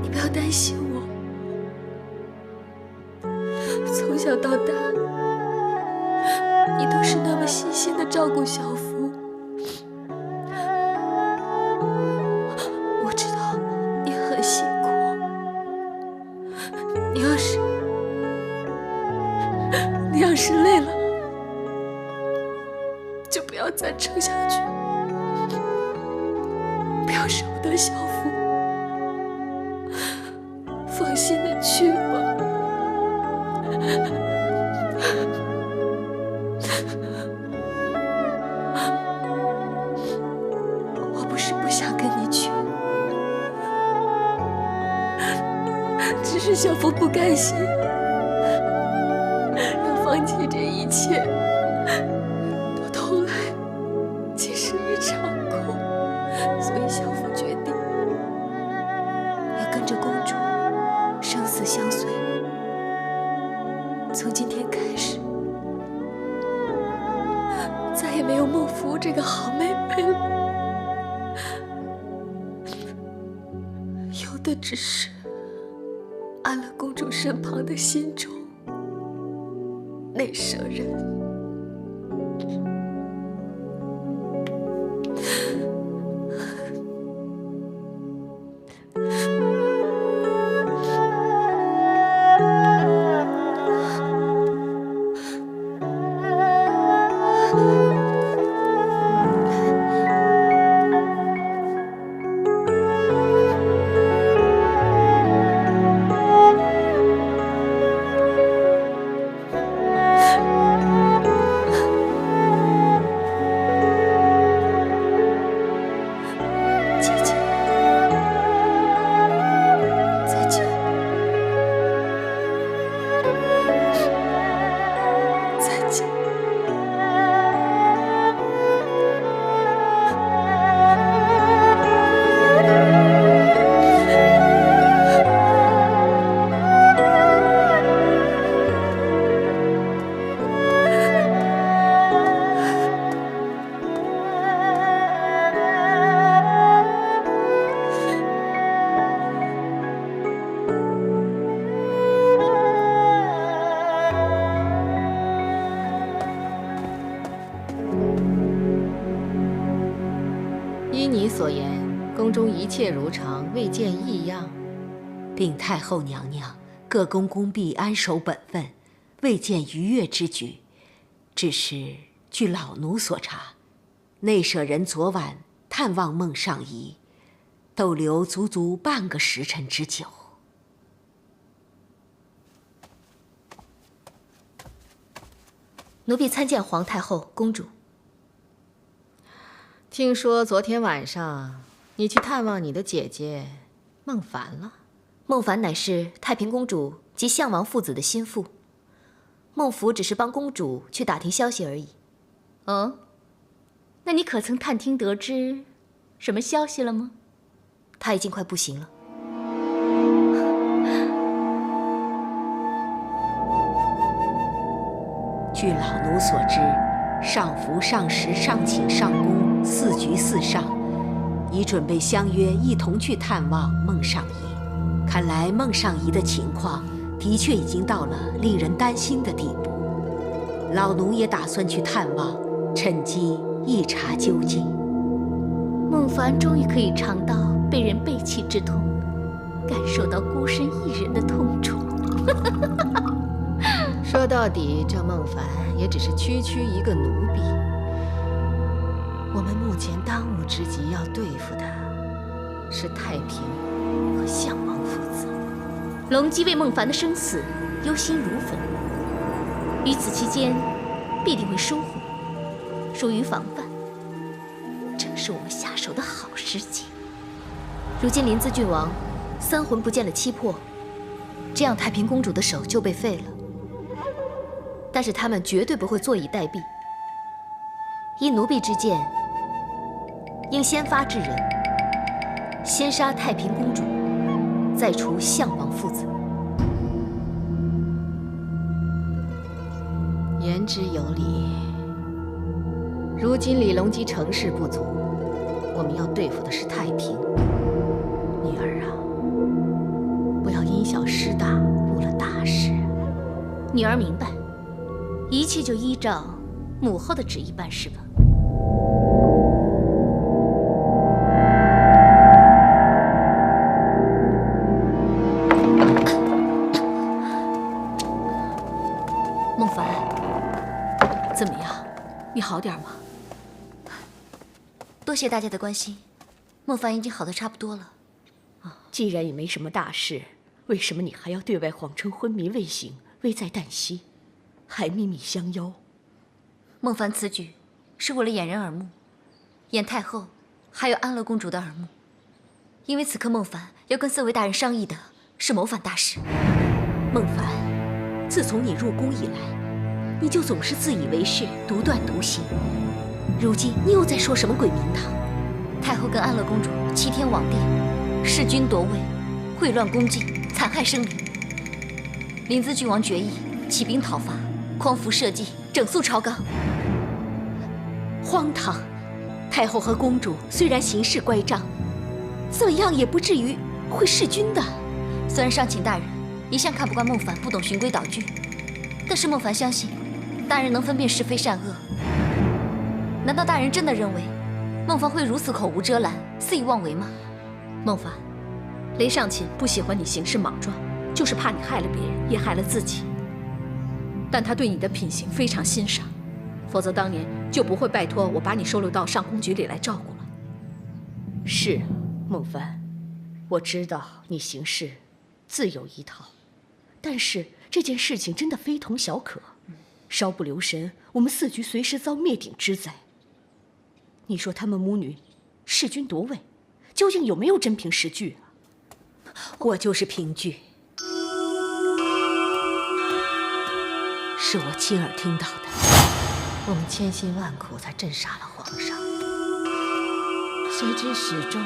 你不要担心我。从小到大，你都是那么细心的照顾小福。我知道你很辛苦，你要是累了，就不要再撑下去，不要舍不得小福，放心的去吧。我不是不想跟你去，只是小福不甘心，要放弃这一切，到头来竟是一场空，所以小福决定要再也没有孟福这个好妹妹了，有的只是安乐公主身旁的心中内舍人。依你所言，宫中一切如常，未见异样。禀太后娘娘，各宫宫婢安守本分，未见逾越之举。只是据老奴所查，内舍人昨晚探望孟尚仪，逗留足半个时辰之久。奴婢参见皇太后、公主。听说昨天晚上你去探望你的姐姐孟凡了。孟凡乃是太平公主及项王父子的心腹，孟福只是帮公主去打听消息而已。哦，那你可曾探听得知什么消息了吗？她已经快不行了。据老奴所知，上服、上实、上寝、上宫4局4上，已准备相约一同去探望孟尚仪。看来孟尚仪的情况的确已经到了令人担心的地步。老奴也打算去探望，趁机一查究竟。孟凡终于可以尝到被人背弃之痛，感受到孤身一人的痛楚。说到底，这孟凡也只是区一个奴婢。我们目前当务之急要对付的是太平和项王父子。隆基为孟凡的生死忧心如焚，于此期间必定会疏忽，疏于防范，正是我们下手的好时机。如今临淄郡王3魂不见了7魄，这样太平公主的手就被废了。但是他们绝对不会坐以待毙。依奴婢之见，应先发制人，先杀太平公主，再除项王父子。言之有理。如今李隆基成事不足，我们要对付的是太平。女儿啊，不要因小失大，误了大事。女儿明白，一切就依照母后的旨意办事吧。孟凡，怎么样？你好点吗？多谢大家的关心，孟凡已经好得差不多了。既然也没什么大事，为什么你还要对外谎称昏迷未醒，危在旦夕，还秘密相邀？孟凡此举是为了掩人耳目，掩太后还有安乐公主的耳目。因为此刻孟凡要跟4位大人商议的是谋反大事。孟凡，自从你入宫以来，你就总是自以为是，独断独行。如今你又在说什么鬼名堂？太后跟安乐公主7天罔殿，弑君夺位，秽乱宫禁，残害生灵。临淄郡王决议起兵讨伐，匡扶社稷，整肃朝纲。荒唐！太后和公主虽然行事乖张，怎么样也不至于会弑君的。虽然上卿大人一向看不惯孟凡不懂循规蹈矩，但是孟凡相信大人能分辨是非善恶。难道大人真的认为孟凡会如此口无遮拦、肆意妄为吗？孟凡，雷上卿不喜欢你行事莽撞，就是怕你害了别人，也害了自己。但他对你的品行非常欣赏，否则当年就不会拜托我把你收留到上宫局里来照顾了。是，孟凡，我知道你行事自有一套，但是这件事情真的非同小可，稍不留神，我们4局随时遭灭顶之灾。你说他们母女弑君夺位，究竟有没有真凭实据啊？我就是凭据，是我亲耳听到的。我们千辛万苦才镇杀了皇上，谁知始终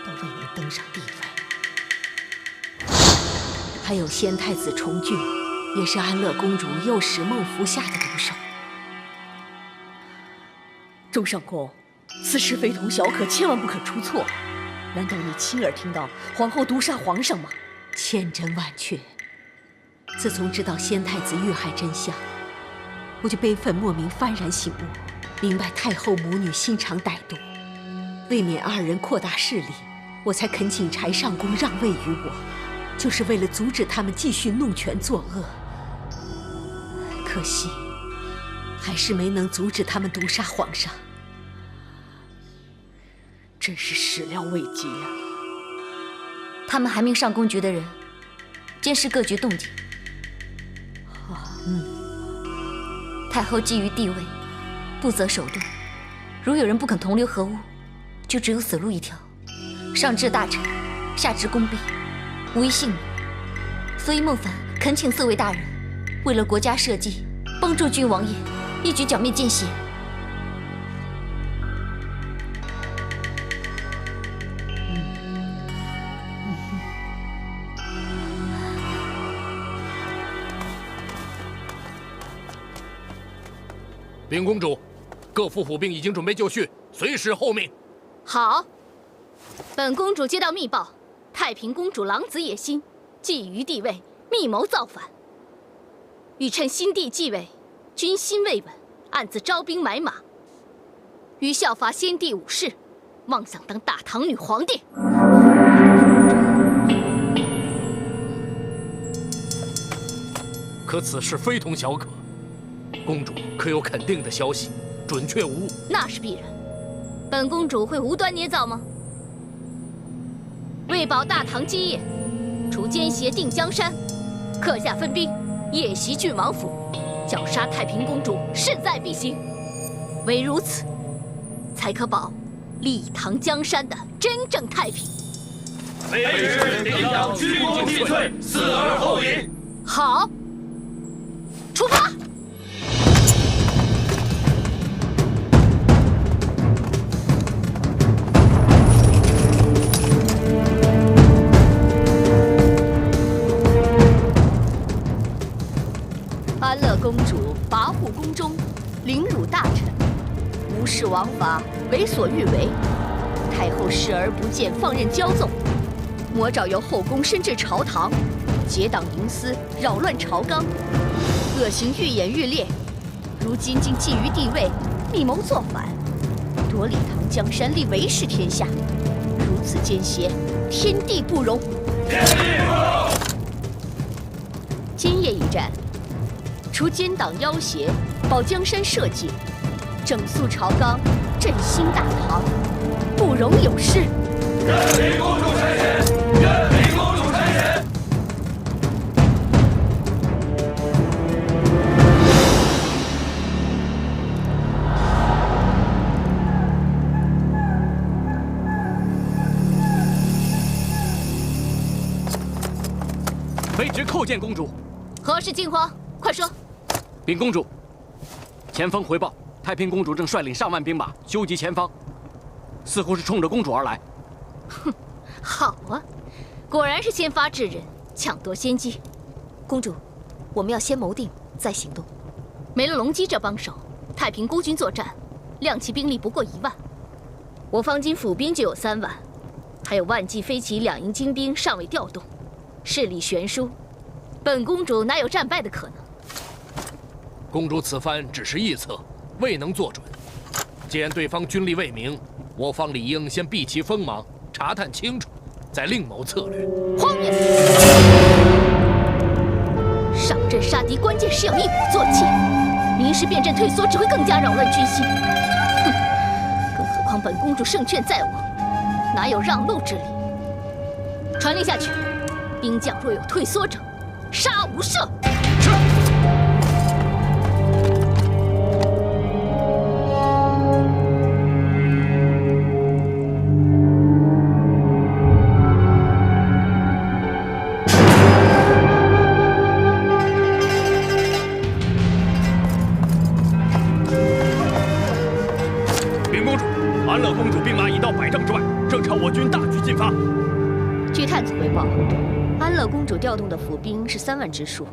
都未能登上帝位。还有先太子重俊，也是安乐公主诱使孟服下的毒手。周上公，此事非同小可，千万不可出错。难道你亲耳听到皇后毒杀皇上吗？千真万确。自从知道先太子遇害真相，我就悲愤莫名，幡然醒悟，明白太后母女心肠歹毒，为免2人扩大势力，我才恳请柴上公让位于我，就是为了阻止他们继续弄权作恶。可惜，还是没能阻止他们毒杀皇上。真是始料未及啊！他们还命上宫局的人监视各局动静。太后觊觎帝位，不择手段。如有人不肯同流合污，就只有死路一条。上至大臣，下至宫婢，无一幸免。所以孟凡恳请4位大人，为了国家社稷，帮助郡王爷一举剿灭奸邪。禀公主，各府府兵已经准备就绪，随时候命。好，本公主接到密报，太平公主狼子野心，觊觎帝位，密谋造反。欲趁新帝继位，军心未稳，暗自招兵买马，欲效法先帝武士，妄想当大唐女皇帝。可此事非同小可，公主可有肯定的消息，准确无误？那是必然。本公主会无端捏造吗？为保大唐基业，除奸邪定江山，刻下分兵，夜袭郡王府，绞杀太平公主，势在必行。唯如此，才可保立唐江山的真正太平。为师定当鞠躬尽瘁，死而后已。好，出发。安乐公主跋扈宫中，凌辱大臣，无视王法，为所欲为。太后视而不见，放任骄纵。魔爪由后宫伸至朝堂，结党营私，扰乱朝纲，恶行愈演愈烈。如今竟觊觎帝位，密谋造反，夺李唐江山，立韦氏天下。如此奸邪，天地不容！天地不容！今夜一战，除奸党要挟，保江山社稷，整肃朝纲，振兴大唐，不容有失。愿为公主差遣，愿为公主差遣。卑职叩见公主。何事惊慌？快说。禀公主，前方回报，太平公主正率领上万兵马修集前方，似乎是冲着公主而来。哼，好啊，果然是先发制人，抢夺先机。公主，我们要先谋定再行动。没了龙姬这帮手，太平孤军作战，亮骑兵力不过1万，我方今府兵就有3万，还有万骑飞骑2营精兵尚未调动，势力悬殊，本公主哪有战败的可能？公主此番只是臆测，未能做准。既然对方军力未明，我方理应先避其锋芒，查探清楚，再另谋策略。荒谬！上阵杀敌，关键是要一鼓作气，临时变阵退缩，只会更加扰乱军心。哼！更何况本公主胜券在握，哪有让路之理？传令下去，兵将若有退缩者，杀无赦。是。安乐公主兵马已到100丈之外，正朝我军大举进发。据探子回报，安乐公主调动的府兵是3万之数，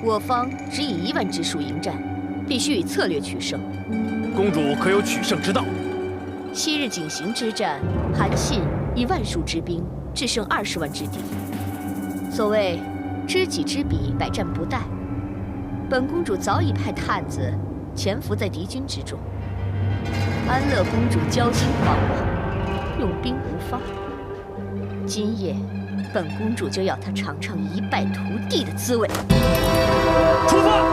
我方只以1万之数迎战，必须以策略取胜。公主可有取胜之道？昔日景行之战，韩信以1万数之兵制胜20万之敌。所谓知己知彼，百战不殆。本公主早已派探子潜伏在敌军之中。安乐公主骄心惶惶，用兵无方。今夜，本公主就要她尝尝一败涂地的滋味。出发！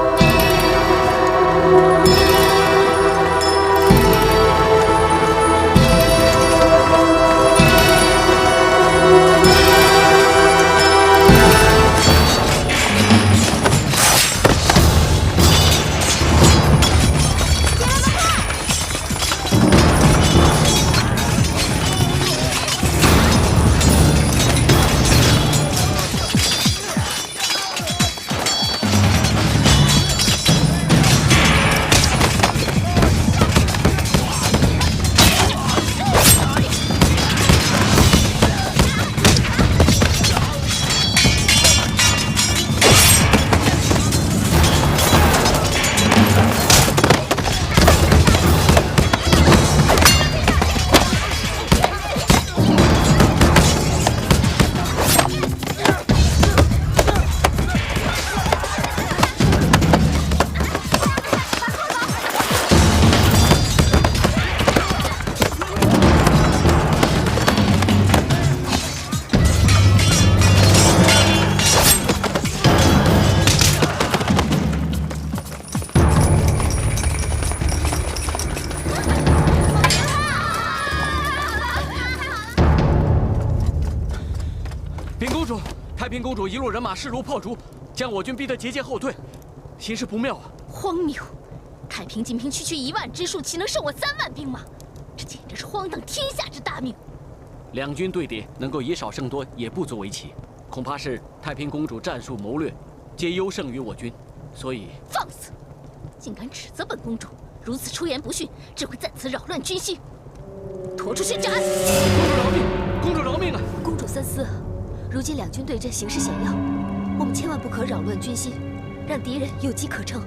太平公主一路人马势如破竹，将我军逼得节节后退，形势不妙啊！荒谬！太平精兵区区1万之数，岂能胜我3万兵马？这简直是荒荡天下之大谬！两军对敌，能够以少胜多，也不足为奇。恐怕是太平公主战术谋略皆优胜于我军，所以放肆！竟敢指责本公主，如此出言不逊，只会再次扰乱军心。拖出去斩！公主饶命！公主饶命啊！公主三思。如今两军对阵，形势险要，我们千万不可扰乱军心，让敌人有机可乘。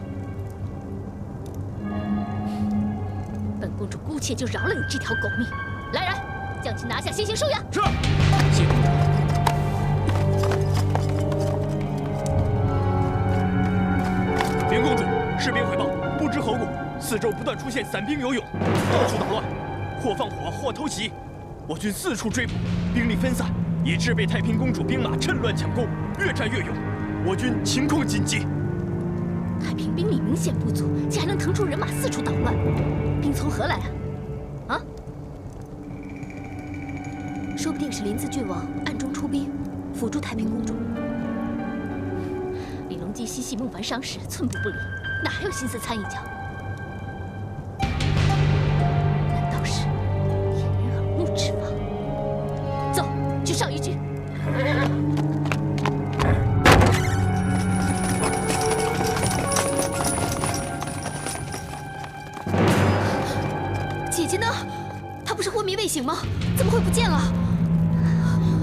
本公主姑且就饶了你这条狗命。来人，将其拿下，先行收押。是。谢公主。禀公主，士兵回报，不知何故，四周不断出现散兵游勇，到处捣乱，或放火，或偷袭，我军四处追捕，兵力分散。以致被太平公主兵马趁乱抢攻，越战越勇，我军情况紧急。太平兵力明显不足，竟还能腾出人马四处捣乱，兵从何来啊？啊？说不定是临淄郡王暗中出兵，辅助太平公主。李隆基心系孟凡伤势，寸步不离，哪还有心思参一脚？难道是掩人耳目之法？走，去上虞郡。姐姐呢？她不是昏迷未醒吗？怎么会不见了？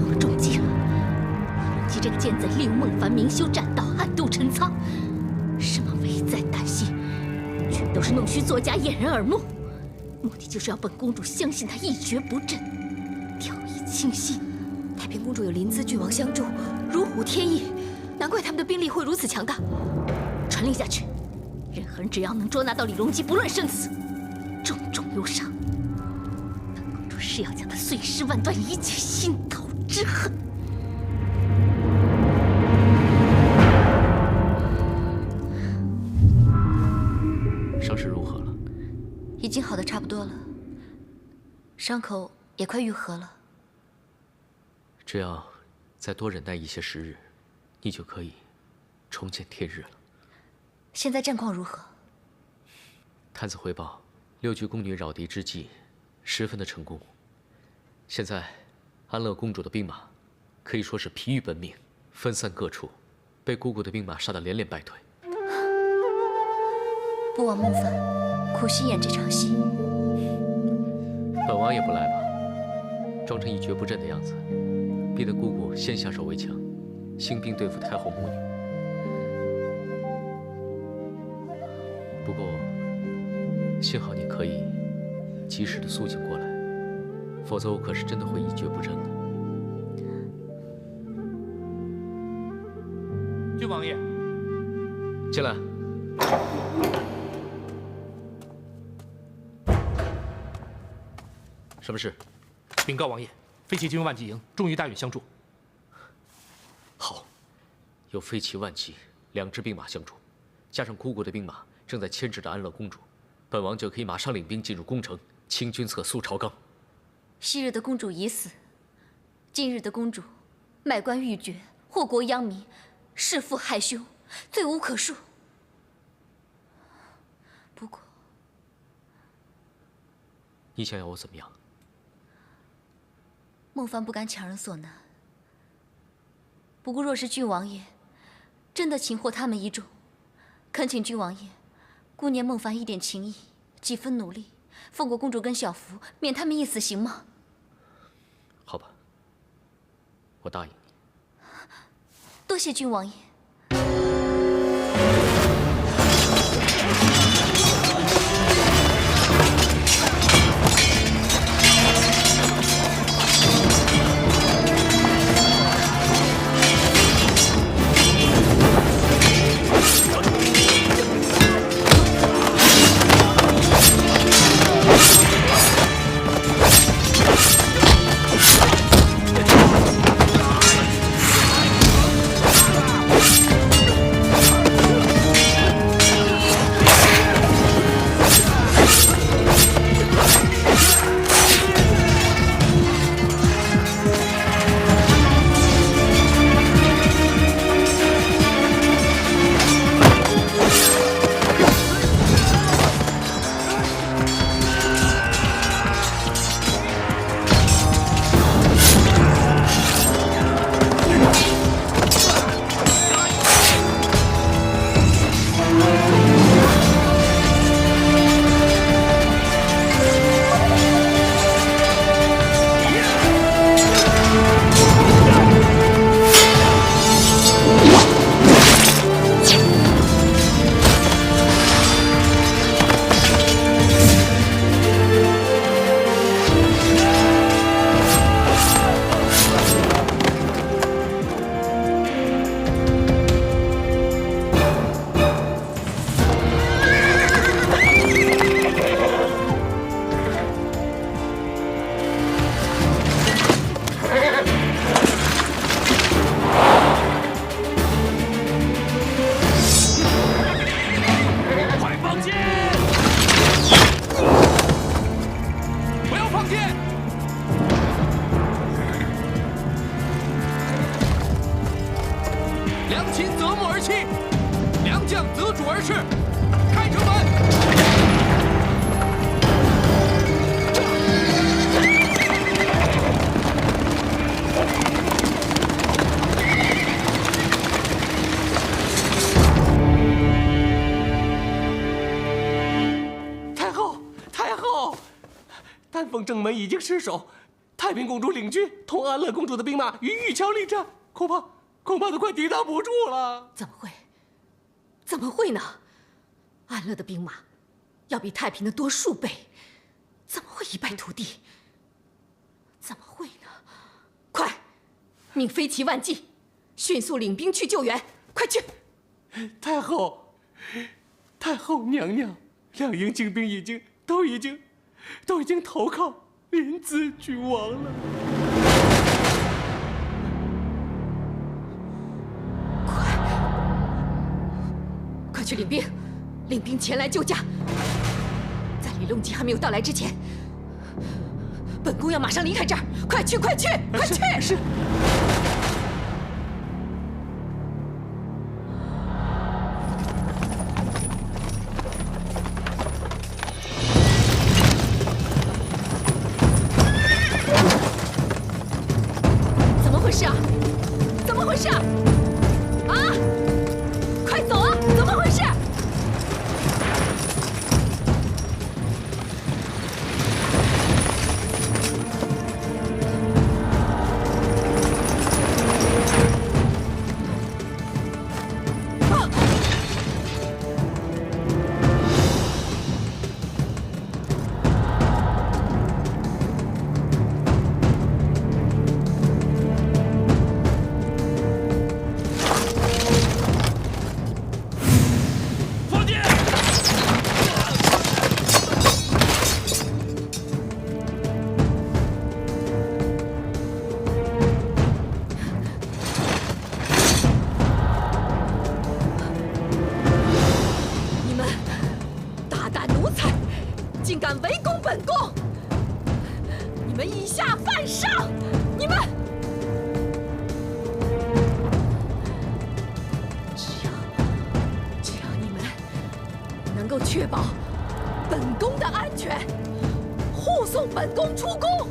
我中计了！李隆基这个奸贼利用孟凡明修栈道，暗度陈仓，什么危在旦夕，全都是弄虚作假，掩人耳目。目的就是要本公主相信她一蹶不振，掉以轻心。太平公主有临淄郡王相助，如虎添翼，难怪他们的兵力会如此强大。传令下去，任何人只要能捉拿到李隆基，不论生死，重重有赏。本公主是要将他碎尸万段，以解心头之恨。伤势如何了？已经好的差不多了，伤口也快愈合了。只要再多忍耐一些时日，你就可以重见天日了。现在战况如何？探子回报，6具宫女扰敌之计十分的成功。现在安乐公主的兵马可以说是疲于奔命，分散各处，被姑姑的兵马杀得连连败退。不枉孟凡苦心演这场戏。本王也不赖吧，装成一蹶不振的样子，逼得姑姑先下手为强，兴兵对付太后母女。不过，幸好你可以及时的苏醒过来，否则我可是真的会一蹶不振了。郡王爷，进来。什么事？禀告王爷，飞骑军万骑营终于大运相助。好，有飞骑万骑2支兵马相助，加上姑姑的兵马正在牵制着安乐公主，本王就可以马上领兵进入宫城，清君侧苏朝纲。昔日的公主已死，今日的公主卖官鬻爵，祸国殃民，弑父害兄，罪无可恕。不过，你想要我怎么样？孟凡不敢强人所难。不过，若是郡王爷真的擒获他们一众，恳请郡王爷顾念孟凡一点情谊，几分努力，放过公主跟小福，免他们一死，行吗？好吧，我答应你。多谢郡王爷。丹凤正门已经失守，太平公主领军同安乐公主的兵马与玉桥力战，恐怕都快抵挡不住了。怎么会？怎么会呢？安乐的兵马要比太平的多数倍，怎么会一败涂地？怎么会呢？快，命飞骑万骑，迅速领兵去救援！快去！太后娘娘，两营精兵都已经投靠临淄郡王了。快去领兵，领兵前来救驾。在李隆基还没有到来之前，本宫要马上离开这儿。快去，快去，快去！是。怎么回事啊？怎么回事啊？啊！快走啊！怎么回事？竟敢围攻本宫！你们以下犯上！你们只要你们能够确保本宫的安全，护送本宫出宫，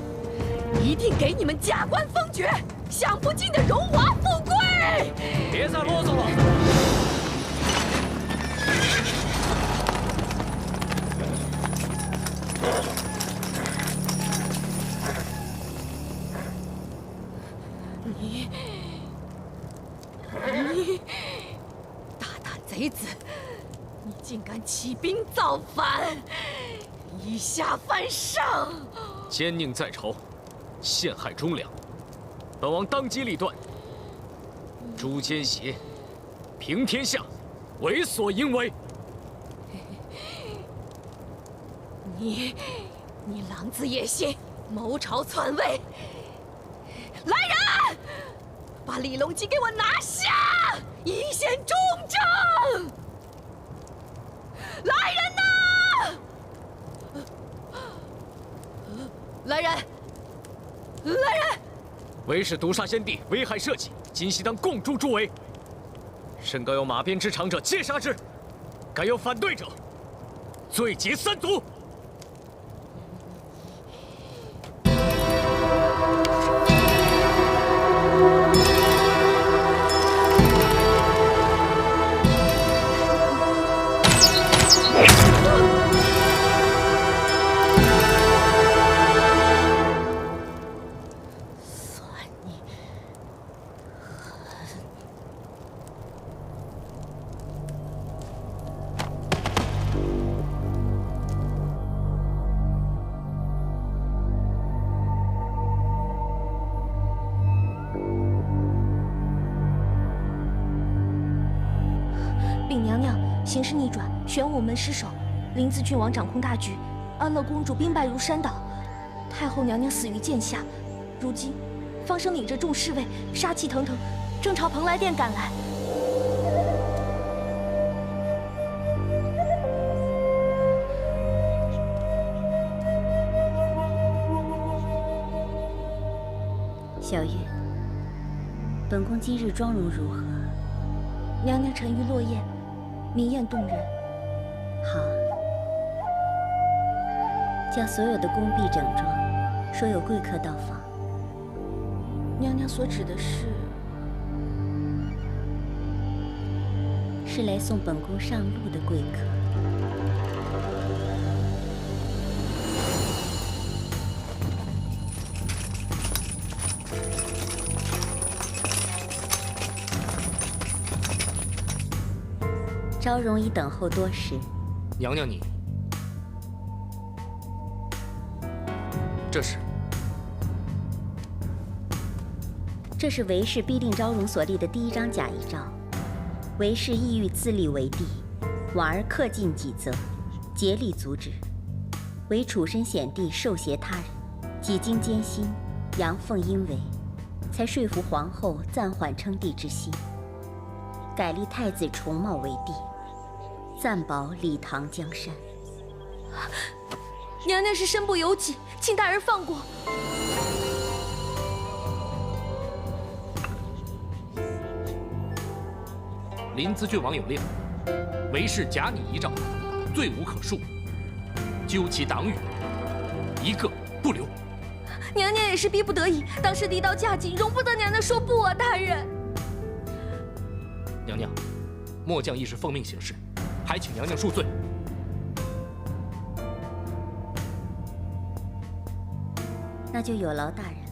一定给你们加官封爵，享不尽的荣华富贵！别再啰嗦了！ 你大胆贼子！你竟敢起兵造反，以下犯上！奸佞在朝，陷害忠良，本王当机立断，诛奸邪，平天下，为所应为。你狼子野心，谋朝篡位！来人！ 把李隆基给我拿下，一线重症！来人呐！来人！来人！为是毒杀先帝，危害社稷，今夕当共诛诸为。甚告有马鞭之长者，皆杀之；敢有反对者，罪结三族。 禀娘娘，形势逆转，玄武门失守，临淄郡王掌控大局，安乐公主兵败如山倒，太后娘娘死于剑下。如今，方生领着众侍卫，杀气腾腾，正朝蓬莱殿赶来。小月，本宫今日妆容如何？娘娘沉鱼落雁，明艳动人。好，叫所有的宫婢整装，说有贵客到访。娘娘所指的是来送本宫上路的贵客。 昭容已等候多时。娘娘你，这是韦氏逼令昭容所立的第1张假遗诏。韦氏意欲自立为帝，往而恪尽己责，竭力阻止。唯处身险地，受挟他人，几经艰辛，阳奉阴违，才说服皇后暂缓称帝之心，改立太子重茂为帝，暂保李唐江山。娘娘是身不由己，请大人放过。临淄郡王有令，韦氏假拟遗诏，罪无可恕，究其党羽，一个不留。娘娘也是逼不得已，当时离道嫁紧，容不得娘娘说不啊，大人。娘娘，末将亦是奉命行事，还请娘娘恕罪。那就有劳大人。